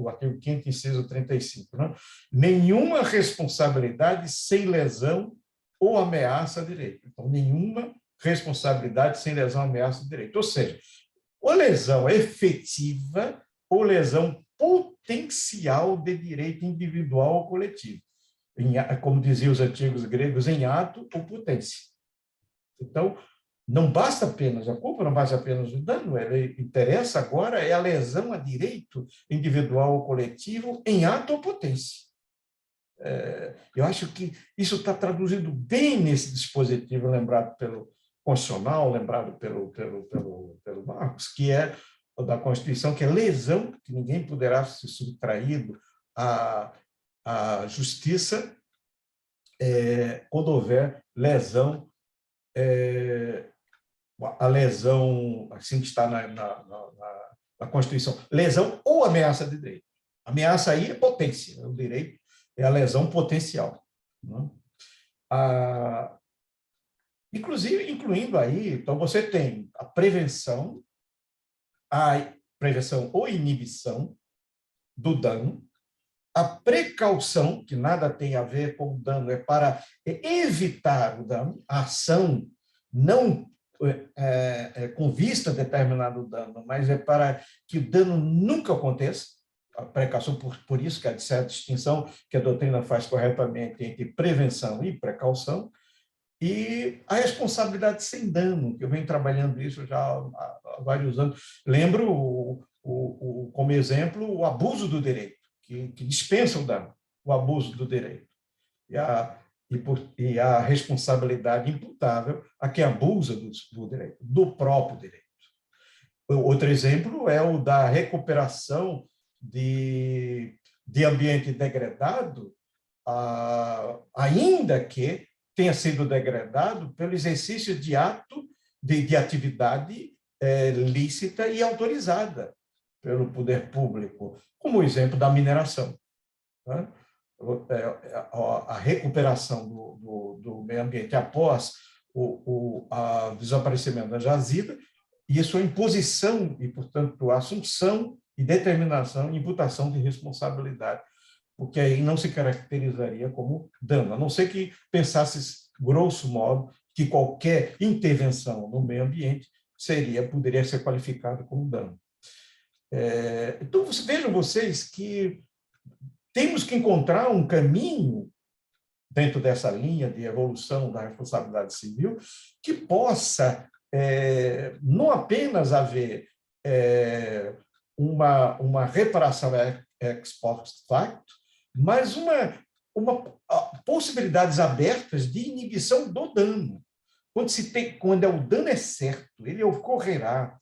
artigo 5º, inciso 35, né? Nenhuma responsabilidade sem lesão ou ameaça a direito. Então, nenhuma responsabilidade sem lesão ou ameaça a direito. Ou seja, ou lesão efetiva ou lesão potencial de direito individual ou coletivo. Como diziam os antigos gregos, em ato ou potência. Então, não basta apenas a culpa, não basta apenas o dano, interessa agora a lesão a direito individual ou coletivo em ato ou potência. Eu acho que isso está traduzido bem nesse dispositivo lembrado pelo Constitucional, lembrado pelo Marcos, que é da Constituição, que é lesão, que ninguém poderá ser subtraído à justiça quando houver lesão, a lesão, assim que está na Constituição, lesão ou ameaça de direito. Ameaça aí é potência, o direito é a lesão potencial. Né? Inclusive, incluindo aí, então você tem a prevenção ou inibição do dano, a precaução, que nada tem a ver com o dano, é para evitar o dano, a ação não com vista a determinado dano, mas é para que o dano nunca aconteça, a precaução, por isso que há essa distinção que a doutrina faz corretamente entre prevenção e precaução, e a responsabilidade sem dano, que eu venho trabalhando isso já há vários anos. Lembro, como exemplo, o abuso do direito, que dispensa o dano, o abuso do direito. E a responsabilidade imputável a quem abusa do direito, do próprio direito. Outro exemplo é o da recuperação de ambiente degradado, ainda que tenha sido degradado pelo exercício de ato de atividade lícita e autorizada pelo poder público, como o exemplo da mineração. Né? A recuperação do meio ambiente após o desaparecimento da jazida, e a sua imposição e, portanto, a assunção e determinação e imputação de responsabilidade, porque aí não se caracterizaria como dano, a não ser que pensasse, grosso modo, que qualquer intervenção no meio ambiente poderia ser qualificada como dano. Então, vejam vocês que temos que encontrar um caminho dentro dessa linha de evolução da responsabilidade civil que possa não apenas haver uma reparação ex post facto, mas possibilidades abertas de inibição do dano. Quando o dano é certo, ele ocorrerá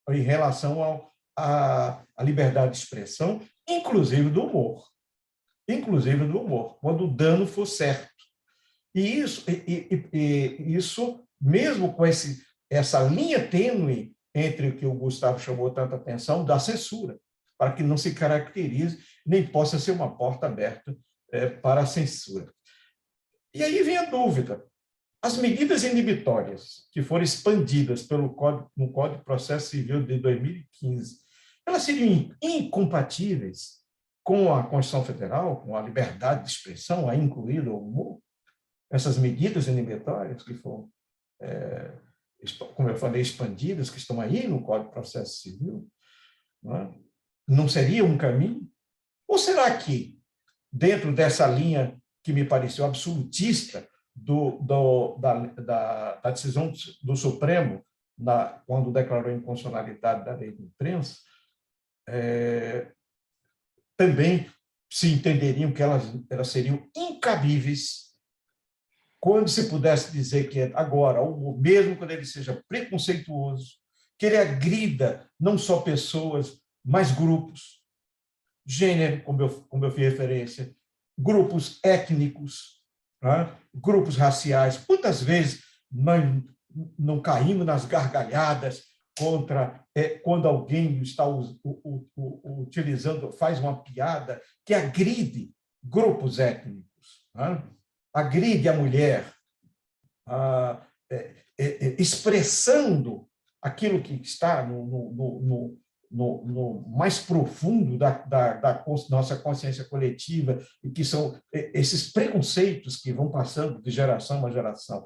em relação à liberdade de expressão, inclusive do humor. Quando o dano for certo. E isso mesmo com essa linha tênue entre o que o Gustavo chamou tanta atenção, da censura, para que não se caracterize, nem possa ser uma porta aberta para a censura. E aí vem a dúvida. As medidas inibitórias que foram expandidas no Código de Processo Civil de 2015, elas seriam incompatíveis com a Constituição Federal, com a liberdade de expressão, aí incluído o humor? Essas medidas inibitórias que foram, como eu falei, expandidas, que estão aí no Código de Processo Civil, não seria um caminho? Ou será que, dentro dessa linha que me pareceu absolutista da decisão do Supremo, quando declarou a inconstitucionalidade da lei de imprensa, também se entenderiam que elas seriam incabíveis quando se pudesse dizer que agora, mesmo quando ele seja preconceituoso, que ele agrida não só pessoas, mas grupos, gênero, como eu fiz referência, grupos étnicos, grupos raciais. Quantas vezes nós não caímos nas gargalhadas quando alguém está utilizando, faz uma piada que agride grupos étnicos, agride a mulher, expressando aquilo que está no mais profundo da nossa consciência coletiva, e que são esses preconceitos que vão passando de geração a geração.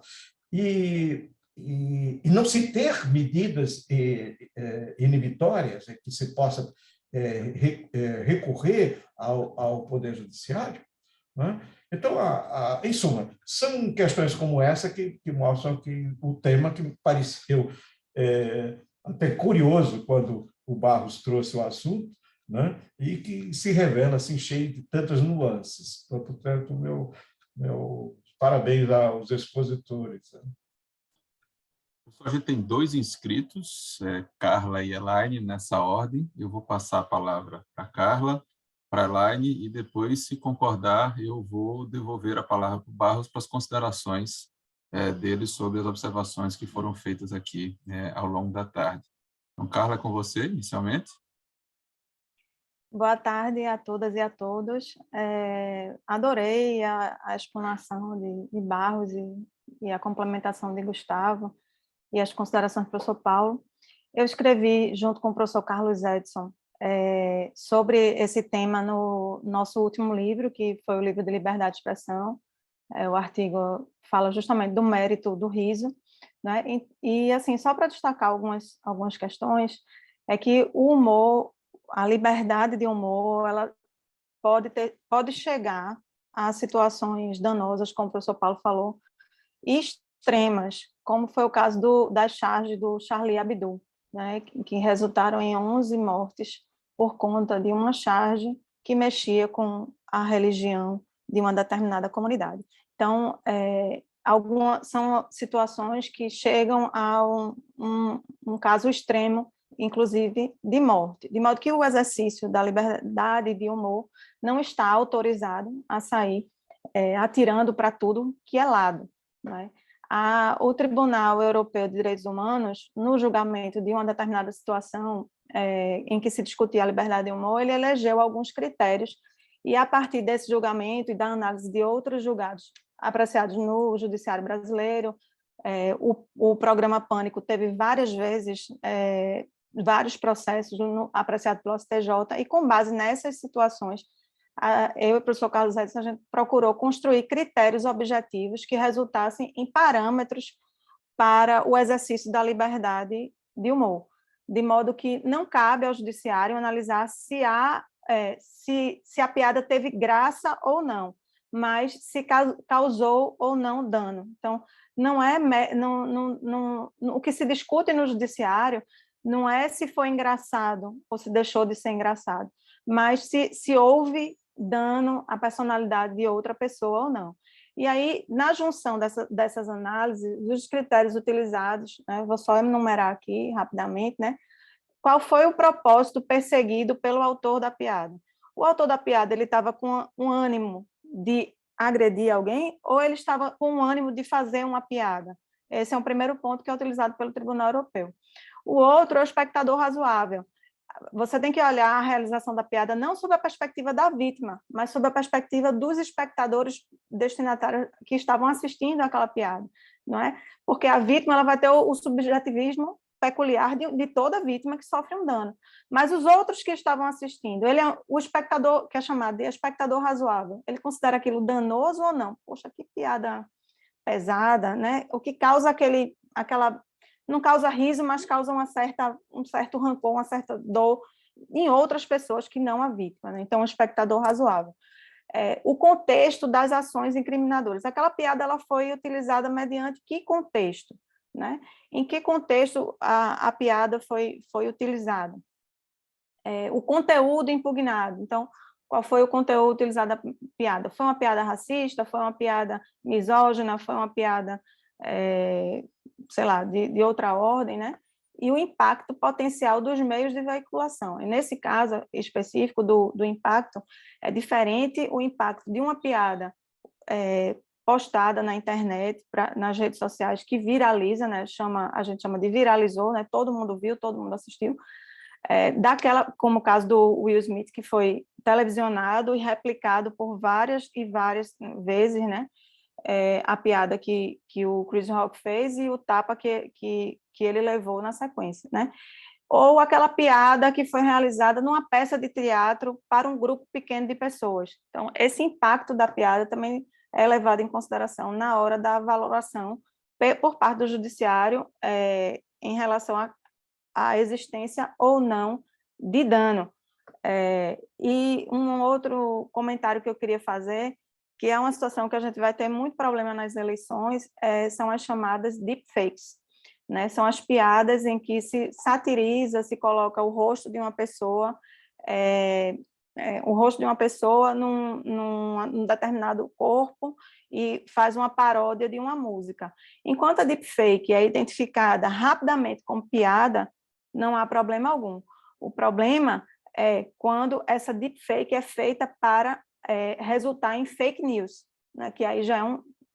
E não se ter medidas inibitórias que se possa recorrer ao Poder Judiciário. Então, em suma, são questões como essa que mostram que o tema que me pareceu até curioso quando o Barros trouxe o assunto, e que se revela assim, cheio de tantas nuances. Então, portanto, meu parabéns aos expositores. A gente tem 2 inscritos, Carla e Elaine, nessa ordem. Eu vou passar a palavra para Carla, para a Elaine, e depois, se concordar, eu vou devolver a palavra para o Barros para as considerações dele sobre as observações que foram feitas aqui ao longo da tarde. Então, Carla, é com você, inicialmente. Boa tarde a todas e a todos. Adorei a explanação de Barros e a complementação de Gustavo e as considerações do professor Paulo. Eu escrevi, junto com o professor Carlos Edson, sobre esse tema no nosso último livro, que foi o livro de Liberdade de Expressão. O artigo fala justamente do mérito do riso, né? E assim, só para destacar algumas questões, é que o humor, a liberdade de humor, ela pode chegar a situações danosas, como o professor Paulo falou, extremas, como foi o caso das charges do Charlie Hebdo, né, que resultaram em 11 mortes por conta de uma charge que mexia com a religião de uma determinada comunidade. Então, são situações que chegam a um caso extremo, inclusive de morte, de modo que o exercício da liberdade de humor não está autorizado a sair atirando para tudo que é lado, né? O Tribunal Europeu de Direitos Humanos, no julgamento de uma determinada situação em que se discutia a liberdade de humor, ele elegeu alguns critérios, e a partir desse julgamento e da análise de outros julgados apreciados no judiciário brasileiro, o programa Pânico teve várias vezes vários processos apreciados pelo STJ, e com base nessas situações, eu e o professor Carlos Edson, a gente procurou construir critérios objetivos que resultassem em parâmetros para o exercício da liberdade de humor, de modo que não cabe ao judiciário analisar se a piada teve graça ou não, mas se causou ou não dano. Então, o que se discute no judiciário não é se foi engraçado ou se deixou de ser engraçado, mas se houve dano à personalidade de outra pessoa ou não. E aí, na junção dessas análises, os critérios utilizados, né, vou só enumerar aqui rapidamente, né, qual foi o propósito perseguido pelo autor da piada? O autor da piada, ele estava com um ânimo de agredir alguém, ou ele estava com um ânimo de fazer uma piada? Esse é um primeiro ponto que é utilizado pelo Tribunal Europeu. O outro é o espectador razoável. Você tem que olhar a realização da piada não sob a perspectiva da vítima, mas sob a perspectiva dos espectadores destinatários que estavam assistindo àquela piada, não é? Porque a vítima ela vai ter o subjetivismo peculiar de toda vítima que sofre um dano. Mas os outros que estavam assistindo, o espectador, que é chamado de espectador razoável, ele considera aquilo danoso ou não? Poxa, que piada pesada, né? O que causa aquela... Não causa riso, mas causa um certo rancor, uma certa dor em outras pessoas que não a vítima, né? Então, um espectador razoável. O contexto das ações incriminadoras. Aquela piada ela foi utilizada mediante que contexto? Né? Em que contexto a piada foi utilizada? O conteúdo impugnado. Então, qual foi o conteúdo utilizado da piada? Foi uma piada racista? Foi uma piada misógina? Foi uma piada, sei lá, de outra ordem, né? E o impacto potencial dos meios de veiculação. E nesse caso específico do impacto, é diferente o impacto de uma piada postada na internet, nas redes sociais, que viraliza, né? A gente chama de viralizou, né? Todo mundo viu, todo mundo assistiu, como o caso do Will Smith, que foi televisionado e replicado por várias e várias vezes, né? A piada que o Chris Rock fez e o tapa que ele levou na sequência, né? Ou aquela piada que foi realizada numa peça de teatro para um grupo pequeno de pessoas. Então, esse impacto da piada também é levado em consideração na hora da valoração por parte do judiciário em relação à existência ou não de dano. E um outro comentário que eu queria fazer, que é uma situação que a gente vai ter muito problema nas eleições, são as chamadas deepfakes, né? São as piadas em que se satiriza, se coloca o rosto de uma pessoa o rosto de uma pessoa num determinado corpo e faz uma paródia de uma música. Enquanto a deepfake é identificada rapidamente como piada, não há problema algum. O problema é quando essa deepfake é feita para resultar em fake news, né, que aí já é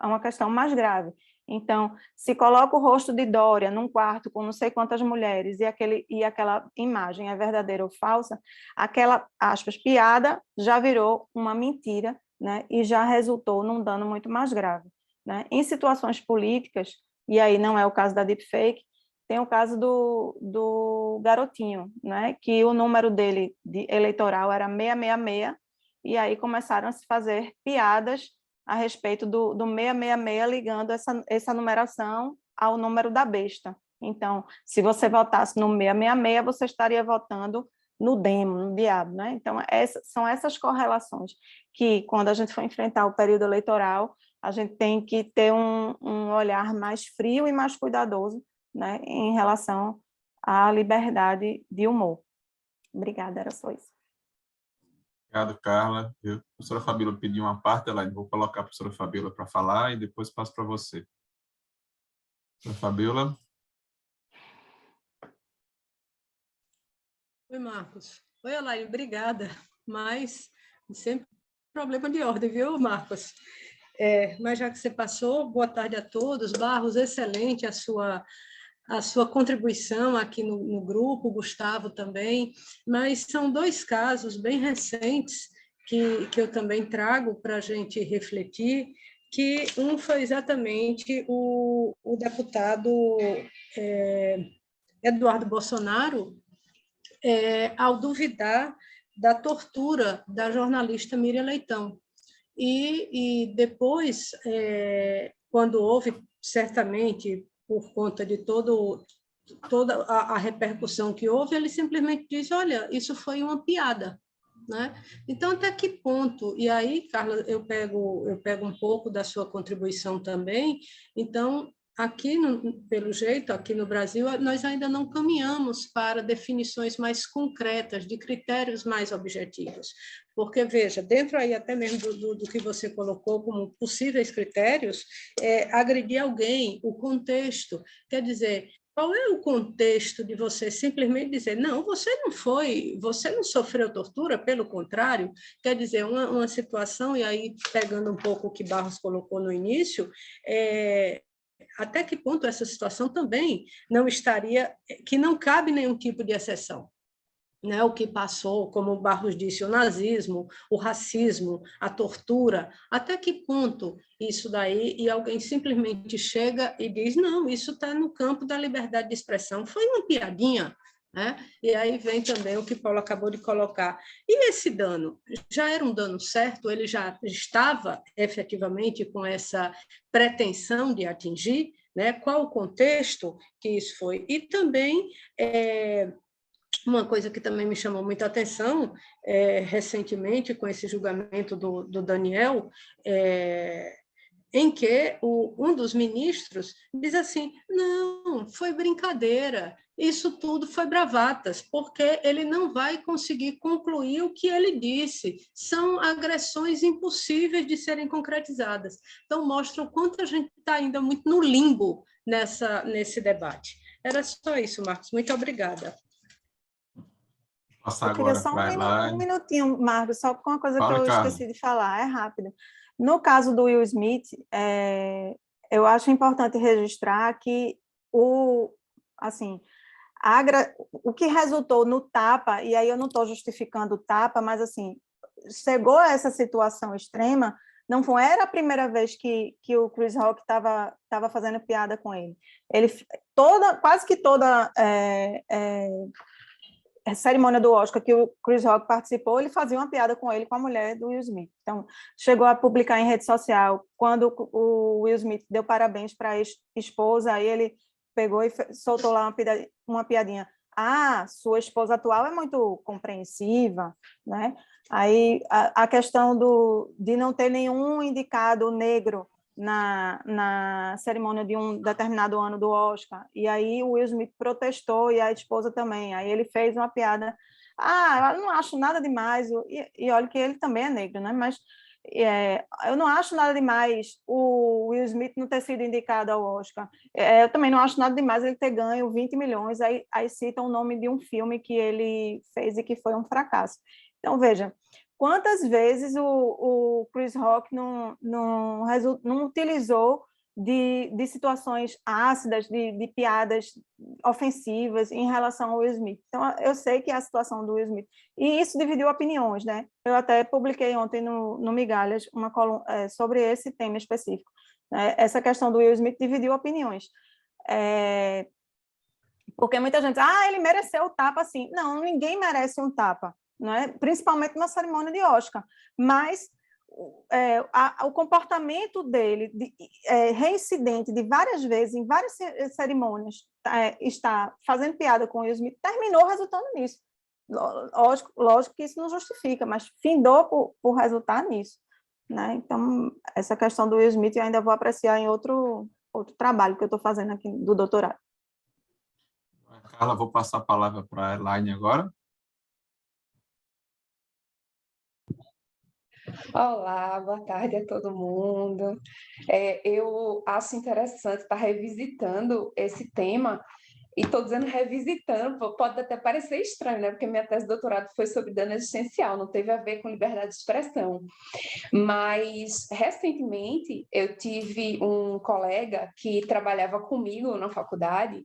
uma questão mais grave. Então, se coloca o rosto de Dória num quarto com não sei quantas mulheres e aquela imagem é verdadeira ou falsa, aquela, aspas, piada já virou uma mentira, né, e já resultou num dano muito mais grave, né? Em situações políticas, e aí não é o caso da deepfake, tem o caso do garotinho, né, que o número dele eleitoral era 666, e aí começaram a se fazer piadas a respeito do 666, ligando essa numeração ao número da besta. Então, se você votasse no 666, você estaria votando no demo, no diabo, né? Então, são essas correlações que, quando a gente for enfrentar o período eleitoral, a gente tem que ter um olhar mais frio e mais cuidadoso, né, em relação à liberdade de humor. Obrigada, era só isso. Obrigado, Carla. A professora Fabíola pediu uma parte, Elaine, vou colocar a professora Fabíola para falar e depois passo para você. Professora Fabíola. Oi, Marcos. Oi, Elaine, obrigada. Mas sempre problema de ordem, viu, Marcos? Mas já que você passou, boa tarde a todos. Barros, excelente a sua contribuição aqui no grupo, Gustavo também, mas são dois casos bem recentes que eu também trago para a gente refletir, que um foi exatamente o deputado Eduardo Bolsonaro, ao duvidar da tortura da jornalista Miriam Leitão. E depois, quando houve, certamente, por conta de toda a repercussão que houve, ele simplesmente disse, olha, isso foi uma piada. Né? Então, até que ponto? E aí, Carla, eu pego um pouco da sua contribuição também. Então, aqui, pelo jeito, aqui no Brasil, nós ainda não caminhamos para definições mais concretas, de critérios mais objetivos. Porque, veja, dentro aí até mesmo do que você colocou como possíveis critérios, agredir alguém, o contexto, quer dizer, qual é o contexto de você simplesmente dizer, não, você não sofreu tortura, pelo contrário, quer dizer, uma situação, e aí pegando um pouco o que Barros colocou no início, até que ponto essa situação também não estaria, que não cabe nenhum tipo de exceção. Né, o que passou, como o Barros disse, o nazismo, o racismo, a tortura, até que ponto isso daí, e alguém simplesmente chega e diz, não, isso está no campo da liberdade de expressão, foi uma piadinha, né? E aí vem também o que Paulo acabou de colocar. E esse dano? Já era um dano certo? Ele já estava efetivamente com essa pretensão de atingir? Né? Qual o contexto que isso foi? E também uma coisa que também me chamou muita atenção recentemente com esse julgamento do Daniel, em que um dos ministros diz assim, não, foi brincadeira, isso tudo foi bravatas, porque ele não vai conseguir concluir o que ele disse, são agressões impossíveis de serem concretizadas. Então, mostra o quanto a gente está ainda muito no limbo nesse debate. Era só isso, Marcos, muito obrigada. Passar Eu queria agora só para a Elaine. um minutinho, Marcos, só com uma coisa que eu Carla. esqueci de falar, é rápido. No caso do Will Smith, eu acho importante registrar que o que resultou no tapa, e aí eu não estou justificando o tapa, mas assim, chegou a essa situação extrema, não era a primeira vez que o Chris Rock estava fazendo piada com ele. Quase que toda a cerimônia do Oscar que o Chris Rock participou, ele fazia uma piada com ele, com a mulher do Will Smith. Então, chegou a publicar em rede social, quando o Will Smith deu parabéns para a esposa, aí ele pegou e soltou lá uma piadinha. Ah, sua esposa atual é muito compreensiva, né? Aí a questão de não ter nenhum indicado negro na cerimônia de um determinado ano do Oscar, e aí o Will Smith protestou e a esposa também, aí ele fez uma piada eu não acho nada demais, e olha que ele também é negro, né? Mas eu não acho nada demais o Will Smith não ter sido indicado ao Oscar. Eu também não acho nada demais ele ter ganho 20 milhões, aí citam o nome de um filme que ele fez e que foi um fracasso. Então, veja, quantas vezes o Chris Rock não utilizou de situações ácidas, de piadas ofensivas em relação ao Will Smith. Então, eu sei que é a situação do Will Smith. E isso dividiu opiniões, né? Eu até publiquei ontem no Migalhas uma coluna sobre esse tema específico. Né? Essa questão do Will Smith dividiu opiniões. Porque muita gente diz, ele mereceu o tapa, assim. Não, ninguém merece um tapa, não é? Principalmente numa cerimônia de Oscar. Mas o comportamento dele, reincidente de várias vezes, em várias cerimônias, está fazendo piada com o Will Smith, terminou resultando nisso. Lógico que isso não justifica, mas findou por resultar nisso. Né? Então, essa questão do Will Smith eu ainda vou apreciar em outro trabalho que eu estou fazendo aqui do doutorado. Carla, vou passar a palavra para a Elaine agora. Olá, boa tarde a todo mundo. Eu acho interessante estar revisitando esse tema, e estou dizendo revisitando, pode até parecer estranho, né? Porque minha tese de doutorado foi sobre dano existencial, não teve a ver com liberdade de expressão. Mas, recentemente, eu tive um colega que trabalhava comigo na faculdade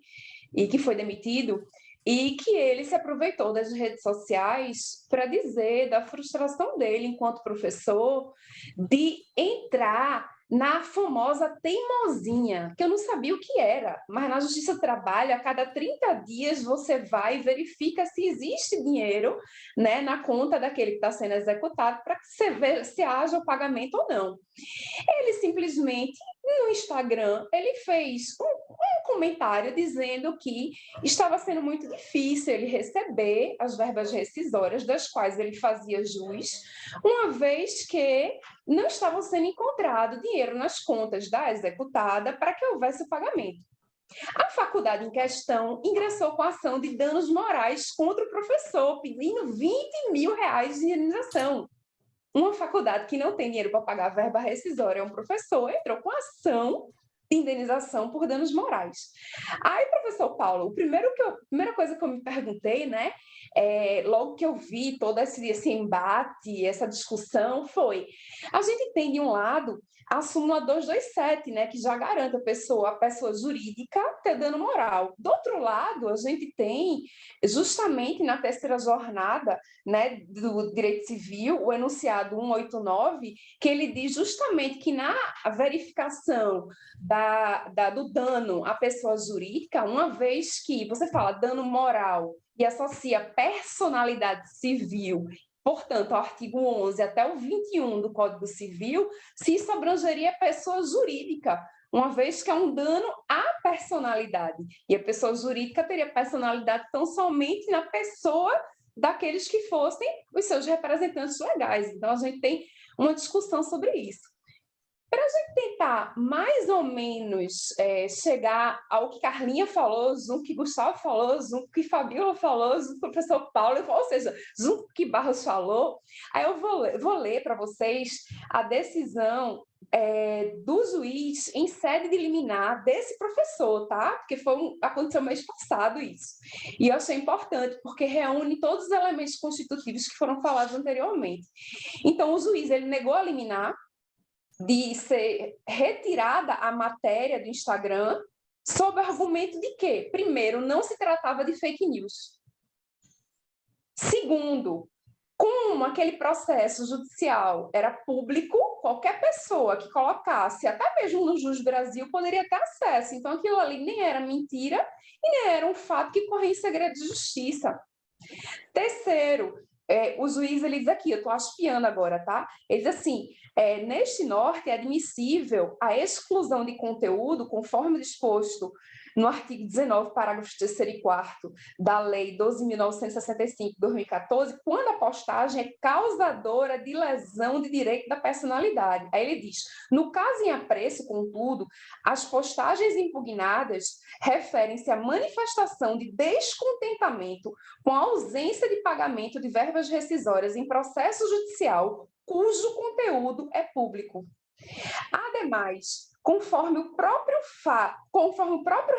e que foi demitido, e que ele se aproveitou das redes sociais para dizer da frustração dele enquanto professor de entrar na famosa teimosinha, que eu não sabia o que era, mas na Justiça do Trabalho, a cada 30 dias você vai e verifica se existe dinheiro, né, na conta daquele que está sendo executado para que você veja se haja o pagamento ou não. Ele simplesmente, no Instagram, ele fez um comentário dizendo que estava sendo muito difícil ele receber as verbas rescisórias das quais ele fazia jus, uma vez que não estavam sendo encontrado dinheiro nas contas da executada para que houvesse o pagamento. A faculdade em questão ingressou com a ação de danos morais contra o professor, pedindo 20 mil reais de indenização. Uma faculdade que não tem dinheiro para pagar a verba rescisória a um professor entrou com ação de indenização por danos morais. Aí, professor Paulo, a primeira coisa que eu me perguntei, né, logo que eu vi todo esse embate, essa discussão, foi: a gente tem, de um lado, a súmula 227, né, que já garante a pessoa jurídica ter dano moral. Do outro lado, a gente tem, justamente na terceira jornada, né, do direito civil, o enunciado 189, que ele diz justamente que na verificação do dano à pessoa jurídica, uma vez que você fala dano moral e associa personalidade civil, portanto, ao artigo 11 até o 21 do Código Civil, se isso abrangeria a pessoa jurídica, uma vez que é um dano à personalidade. E a pessoa jurídica teria personalidade tão somente na pessoa daqueles que fossem os seus representantes legais. Então, a gente tem uma discussão sobre isso. Para a gente tentar mais ou menos chegar ao que Carlinha falou, junto que Gustavo falou, junto que Fabíola falou, junto que o professor Paulo, ou seja, junto que Barros falou, aí eu vou ler para vocês a decisão do juiz em sede de liminar desse professor, tá? Porque aconteceu mês passado isso. E eu achei importante, porque reúne todos os elementos constitutivos que foram falados anteriormente. Então, o juiz, ele negou a liminar de ser retirada a matéria do Instagram sob o argumento de que, primeiro, não se tratava de fake news. Segundo, como aquele processo judicial era público, qualquer pessoa que colocasse, até mesmo no Jus Brasil, poderia ter acesso. Então, aquilo ali nem era mentira e nem era um fato que corria em segredo de justiça. Terceiro, o juiz, ele diz aqui, eu estou aspiando agora, tá? Ele diz assim: neste norte é admissível a exclusão de conteúdo, conforme disposto no artigo 19, parágrafos 3º e 4º da Lei 12.965, 2014, quando a postagem é causadora de lesão de direito da personalidade. Aí ele diz, no caso em apreço, contudo, as postagens impugnadas referem-se à manifestação de descontentamento com a ausência de pagamento de verbas rescisórias em processo judicial cujo conteúdo é público. Ademais, conforme o próprio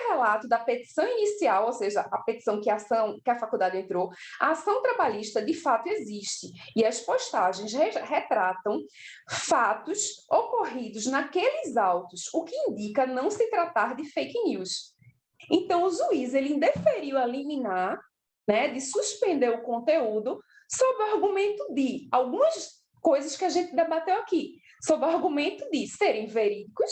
relato da petição inicial, ou seja, a petição que a faculdade entrou, a ação trabalhista de fato existe e as postagens retratam fatos ocorridos naqueles autos, o que indica não se tratar de fake news. Então, o juiz ele indeferiu a liminar, né, de suspender o conteúdo sob o argumento de algumas coisas que a gente debateu aqui, sob o argumento de serem verídicos,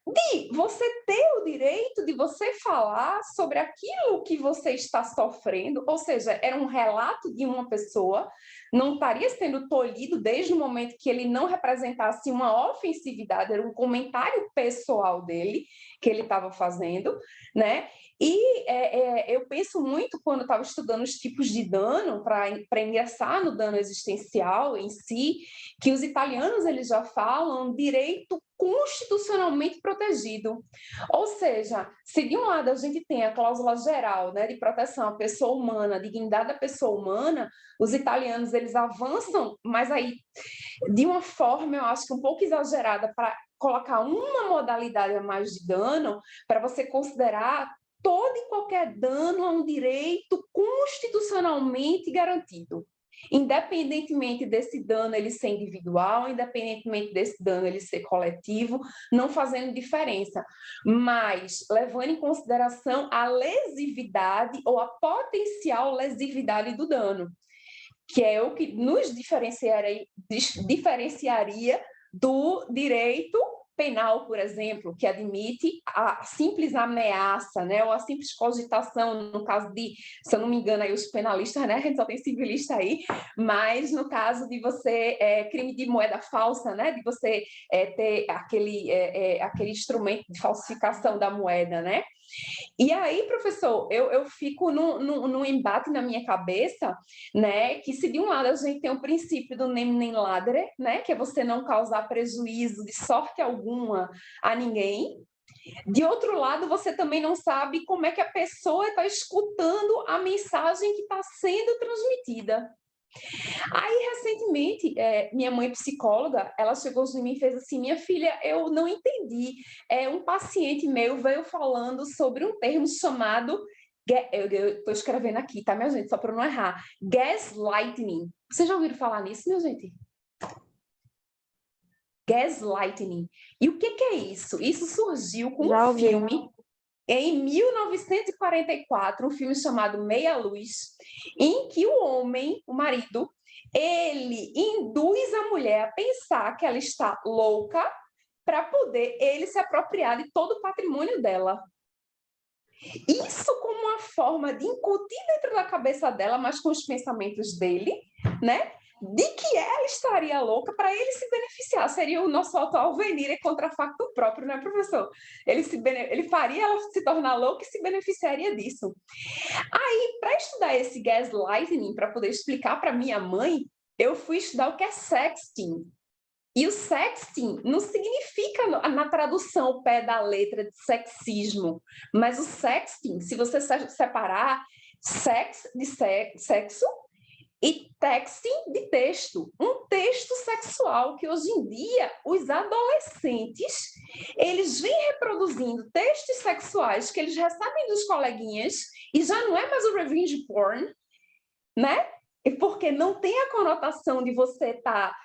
de você ter o direito de você falar sobre aquilo que você está sofrendo, ou seja, era um relato de uma pessoa, não estaria sendo tolhido desde o momento que ele não representasse uma ofensividade, era um comentário pessoal dele que ele estava fazendo, né? E eu penso muito, quando eu estava estudando os tipos de dano, para ingressar no dano existencial em si, que os italianos eles já falam direito constitucionalmente protegido. Ou seja, se de um lado a gente tem a cláusula geral, né, de proteção à pessoa humana, dignidade da pessoa humana, os italianos eles avançam, mas aí de uma forma, eu acho que um pouco exagerada, para colocar uma modalidade a mais de dano, para você considerar todo e qualquer dano a um direito constitucionalmente garantido. Independentemente desse dano ele ser individual, independentemente desse dano ele ser coletivo, não fazendo diferença, mas levando em consideração a lesividade ou a potencial lesividade do dano, que é o que nos diferenciaria do direito penal, por exemplo, que admite a simples ameaça, né, ou a simples cogitação, no caso de, se eu não me engano, aí os penalistas, né, a gente só tem civilista aí, mas no caso de você, crime de moeda falsa, né, de você ter aquele instrumento de falsificação da moeda, né? E aí, professor, eu fico num embate na minha cabeça, né, que se de um lado a gente tem o princípio do neminem ladere, né, que é você não causar prejuízo de sorte alguma a ninguém, de outro lado, você também não sabe como é que a pessoa está escutando a mensagem que está sendo transmitida. Aí, recentemente, minha mãe psicóloga, ela chegou em mim e fez assim, minha filha, eu não entendi, um paciente meu veio falando sobre um termo chamado, eu estou escrevendo aqui, tá, minha gente, só para não errar, gaslighting. Vocês já ouviram falar nisso, minha gente? Gaslighting. E o que é isso? Isso surgiu com um filme em 1944, um filme chamado Meia Luz, em que o homem, o marido, ele induz a mulher a pensar que ela está louca para poder ele se apropriar de todo o patrimônio dela. Isso como uma forma de incutir dentro da cabeça dela, mas com os pensamentos dele, né? De que ela estaria louca para ele se beneficiar. Seria o nosso atual venire contra facto próprio, né, professor? Ele faria ela se tornar louca e se beneficiaria disso. Aí, para estudar esse gaslighting, para poder explicar para minha mãe, eu fui estudar o que é sexting. E o sexting não significa, na tradução ao pé da letra, de sexismo, mas o sexting, se você separar sex de sexo, e texting de texto, um texto sexual que hoje em dia os adolescentes, eles vêm reproduzindo textos sexuais que eles recebem dos coleguinhas e já não é mais o revenge porn, né? Porque não tem a conotação de você estar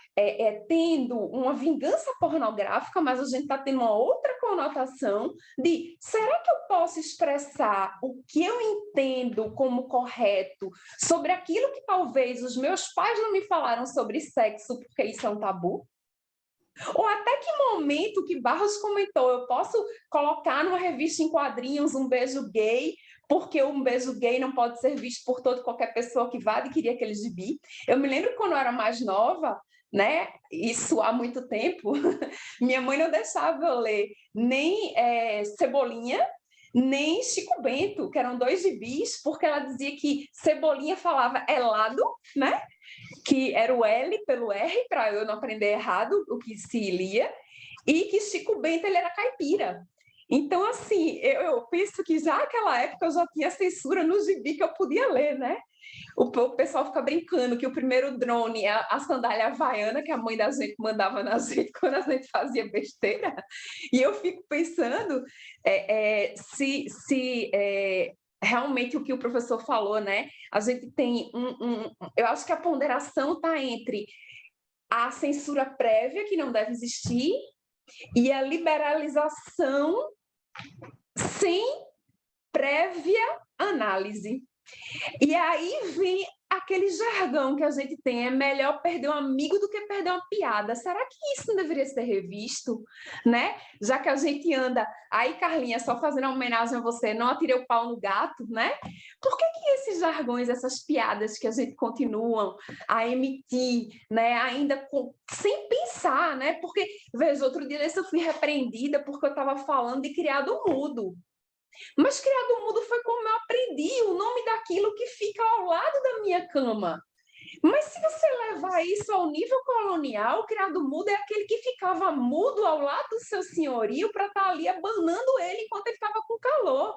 tendo uma vingança pornográfica, mas a gente está tendo uma outra conotação de será que eu posso expressar o que eu entendo como correto sobre aquilo que talvez os meus pais não me falaram sobre sexo, porque isso é um tabu? Ou até que momento que Barros comentou, eu posso colocar numa revista em quadrinhos um beijo gay, porque um beijo gay não pode ser visto por toda qualquer pessoa que vá adquirir aquele gibi. Eu me lembro quando eu era mais nova, né? Isso há muito tempo, minha mãe não deixava eu ler nem Cebolinha, nem Chico Bento, que eram 2 gibis, porque ela dizia que Cebolinha falava helado, né? Que era o L pelo R, para eu não aprender errado o que se lia, e que Chico Bento ele era caipira. Então, assim, eu penso que já naquela época eu já tinha censura no gibi que eu podia ler, né? O pessoal fica brincando que o primeiro drone é a sandália havaiana que a mãe da gente mandava na gente quando a gente fazia besteira. E eu fico pensando se realmente o que o professor falou, né? A gente tem eu acho que a ponderação está entre a censura prévia, que não deve existir, e a liberalização sem prévia análise. E aí vem aquele jargão que a gente tem, é melhor perder um amigo do que perder uma piada. Será que isso não deveria ser revisto? Né? Já que a gente anda... Aí, Carlinha, só fazendo uma homenagem a você, não atirei o pau no gato, né? Por que esses jargões, essas piadas que a gente continua a emitir, né? Ainda sem pensar, né? Porque, veja, outro dia eu fui repreendida porque eu estava falando de criado mudo. Mas criado mudo foi como eu aprendi o nome daquilo que fica ao lado da minha cama. Mas se você levar isso ao nível colonial, criado mudo é aquele que ficava mudo ao lado do seu senhorio para estar ali abanando ele enquanto ele estava com calor.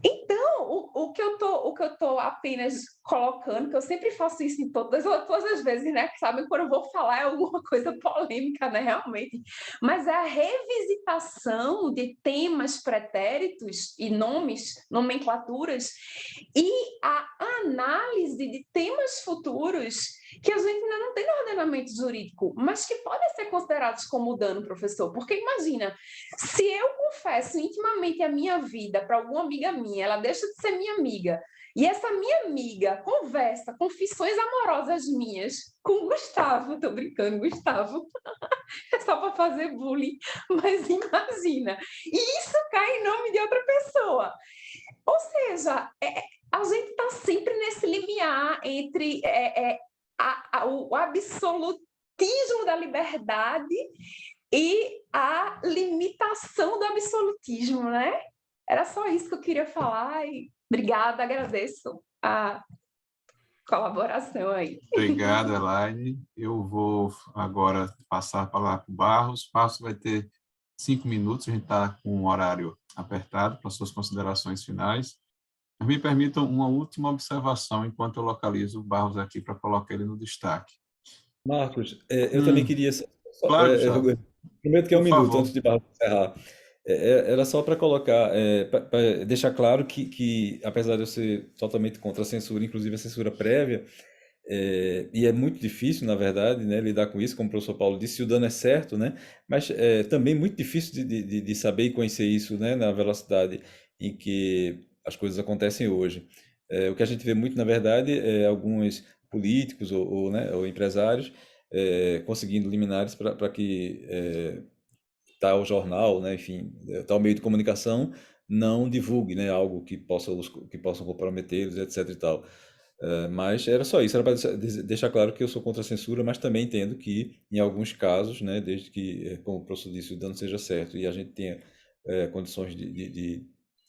Então, o que eu tô apenas colocando, que eu sempre faço isso em todas as vezes, né? Sabem, quando eu vou falar é alguma coisa polêmica, né? Realmente. Mas é a revisitação de temas pretéritos e nomes, nomenclaturas, e a análise de temas futuros que a gente ainda não tem no ordenamento jurídico, mas que podem ser considerados como dano, professor. Porque imagina, se eu confesso intimamente a minha vida para alguma amiga minha, ela deixa de ser minha amiga, e essa minha amiga conversa confissões amorosas minhas com Gustavo, tô brincando, Gustavo, é só para fazer bullying, mas imagina, e isso cai em nome de outra pessoa. Ou seja, a gente está sempre nesse limiar entre o absolutismo da liberdade e a limitação do absolutismo, né? Era só isso que eu queria falar e obrigada, agradeço a colaboração aí. Obrigado, Elaine. Eu vou agora passar a palavra para o Barros. Barros vai ter 5 minutos, a gente está com um horário apertado para suas considerações finais. Mas me permitam uma última observação enquanto eu localizo o Barros aqui para colocar ele no destaque. Marcos, eu também queria... Claro, Gustavo. Prometo que é um Por minuto favor. antes de Barros encerrar. Era só para colocar, para deixar claro que, apesar de eu ser totalmente contra a censura, inclusive a censura prévia, e é muito difícil, na verdade, né, lidar com isso, como o professor Paulo disse, se o dano é certo, né, mas é também muito difícil de saber e conhecer isso, né, na velocidade em que as coisas acontecem hoje. O que a gente vê muito, na verdade, é alguns políticos ou empresários conseguindo liminares para que tal jornal, né, enfim, tal meio de comunicação não divulgue, né, algo que possam comprometê-los, etc. e tal. Mas era só isso, era para deixar claro que eu sou contra a censura, mas também entendo que, em alguns casos, né, desde que, como o professor disse, o dano seja certo e a gente tenha condições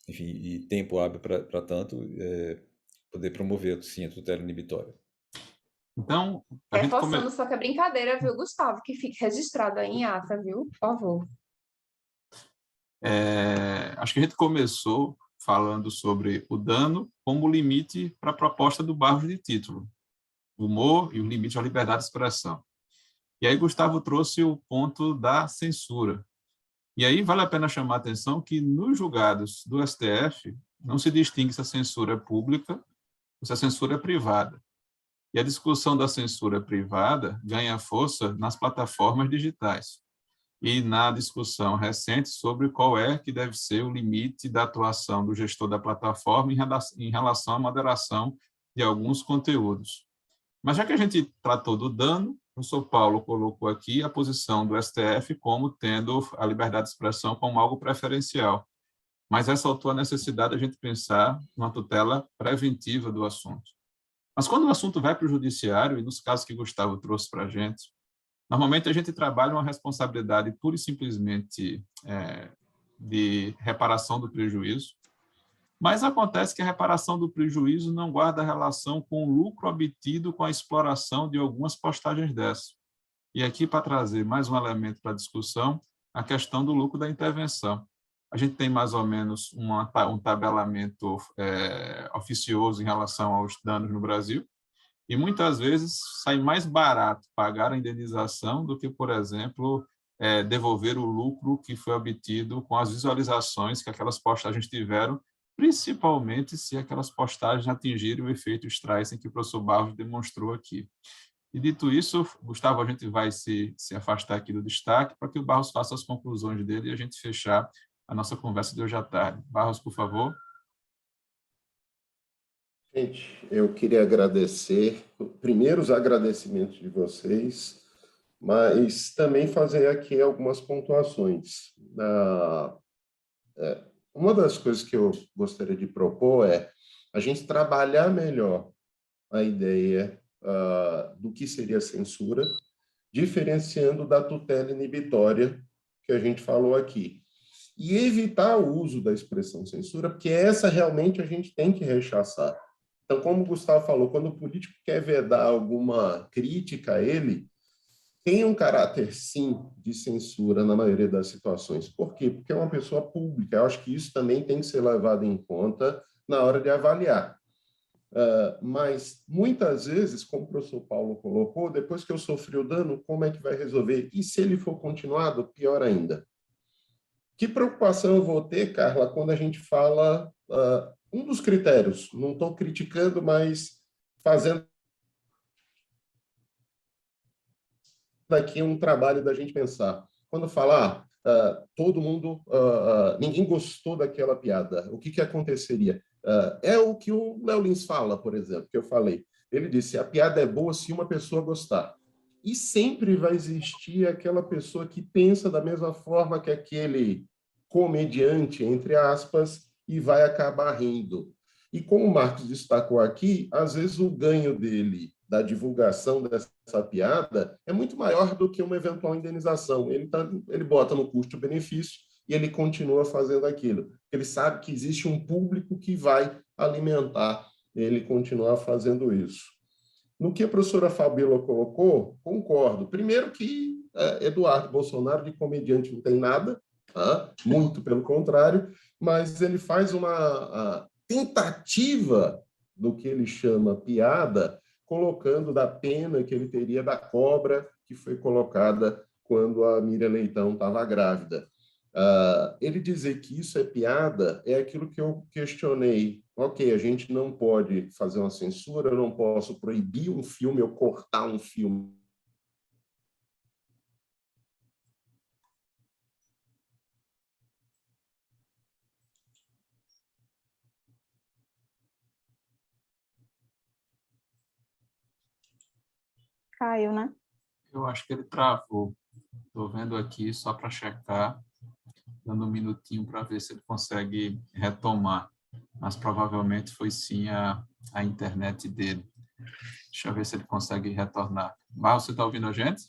enfim, e tempo hábil para tanto, poder promover, sim, a tutela inibitória. Então, Reforçando só que é brincadeira, viu, Gustavo? Que fique registrado aí em ata, viu? Por favor. Acho que a gente começou falando sobre o dano como limite para a proposta do Barros de título, o humor e o limite à liberdade de expressão. E aí Gustavo trouxe o ponto da censura. E aí vale a pena chamar a atenção que nos julgados do STF não se distingue se a censura é pública ou se a censura é privada. E a discussão da censura privada ganha força nas plataformas digitais e na discussão recente sobre qual é que deve ser o limite da atuação do gestor da plataforma em relação à moderação de alguns conteúdos. Mas já que a gente tratou do dano, o professor Paulo colocou aqui a posição do STF como tendo a liberdade de expressão como algo preferencial. Mas ressaltou a necessidade de a gente pensar numa tutela preventiva do assunto. Mas quando o assunto vai para o judiciário, e nos casos que Gustavo trouxe para a gente, normalmente a gente trabalha uma responsabilidade pura e simplesmente de reparação do prejuízo, mas acontece que a reparação do prejuízo não guarda relação com o lucro obtido com a exploração de algumas postagens dessas. E aqui, para trazer mais um elemento para a discussão, a questão do lucro da intervenção. A gente tem mais ou menos um tabelamento oficioso em relação aos danos no Brasil, e muitas vezes sai mais barato pagar a indenização do que, por exemplo, devolver o lucro que foi obtido com as visualizações que aquelas postagens tiveram, principalmente se aquelas postagens atingirem o efeito Streisand que o professor Barros demonstrou aqui. E dito isso, Gustavo, a gente vai se afastar aqui do destaque para que o Barros faça as conclusões dele e a gente fechar a nossa conversa de hoje à tarde. Barros, por favor. Gente, eu queria agradecer, primeiro os agradecimentos de vocês, mas também fazer aqui algumas pontuações. Uma das coisas que eu gostaria de propor é a gente trabalhar melhor a ideia do que seria censura, diferenciando da tutela inibitória que a gente falou aqui. E evitar o uso da expressão censura, porque essa realmente a gente tem que rechaçar. Então, como o Gustavo falou, quando o político quer vedar alguma crítica a ele, tem um caráter, sim, de censura na maioria das situações. Por quê? Porque é uma pessoa pública. Eu acho que isso também tem que ser levado em conta na hora de avaliar. Mas, muitas vezes, como o professor Paulo colocou, depois que eu sofri o dano, como é que vai resolver? E se ele for continuado, pior ainda. Que preocupação eu vou ter, Carla, quando a gente fala... um dos critérios, não estou criticando, mas fazendo daqui um trabalho da gente pensar. Quando falar, todo mundo, ninguém gostou daquela piada, o que aconteceria? É o que o Léo Lins fala, por exemplo, que eu falei. Ele disse, a piada é boa se uma pessoa gostar. E sempre vai existir aquela pessoa que pensa da mesma forma que aquele comediante, entre aspas, e vai acabar rindo. E como o Marcos destacou aqui, às vezes o ganho dele, da divulgação dessa piada, é muito maior do que uma eventual indenização. Ele bota no custo-benefício e ele continua fazendo aquilo. Ele sabe que existe um público que vai alimentar ele continuar fazendo isso. No que a professora Fabíola colocou, concordo. Primeiro que Eduardo Bolsonaro de comediante não tem nada, muito pelo contrário, mas ele faz uma tentativa do que ele chama piada, colocando da pena que ele teria da cobra que foi colocada quando a Miriam Leitão estava grávida. Ele dizer que isso é piada é aquilo que eu questionei. Ok, a gente não pode fazer uma censura, eu não posso proibir um filme ou cortar um filme. Caiu, né? Eu acho que ele travou. Estou vendo aqui só para checar, dando um minutinho para ver se ele consegue retomar. Mas provavelmente foi sim a internet dele. Deixa eu ver se ele consegue retornar. Marcos, você está ouvindo a gente?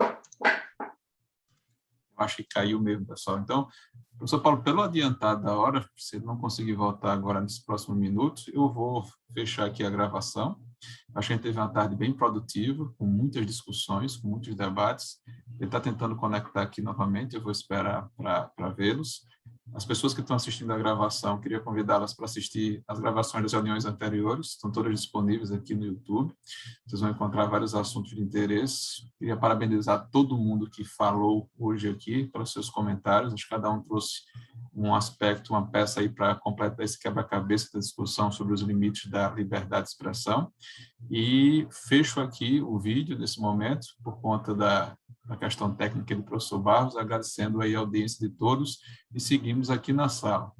Eu acho que caiu mesmo, pessoal. Então, professor Paulo, pelo adiantado da hora, se ele não conseguir voltar agora nesses próximos minutos, eu vou fechar aqui a gravação. Acho que a gente teve uma tarde bem produtiva, com muitas discussões, com muitos debates. Ele está tentando conectar aqui novamente, eu vou esperar para vê-los. As pessoas que estão assistindo a gravação, queria convidá-las para assistir as gravações das reuniões anteriores, estão todas disponíveis aqui no YouTube. Vocês vão encontrar vários assuntos de interesse. Queria parabenizar todo mundo que falou hoje aqui, pelos seus comentários. Acho que cada um trouxe um aspecto, uma peça aí para completar esse quebra-cabeça da discussão sobre os limites da liberdade de expressão. E fecho aqui o vídeo nesse momento, por conta da questão técnica do professor Barros, agradecendo aí a audiência de todos e seguimos aqui na sala.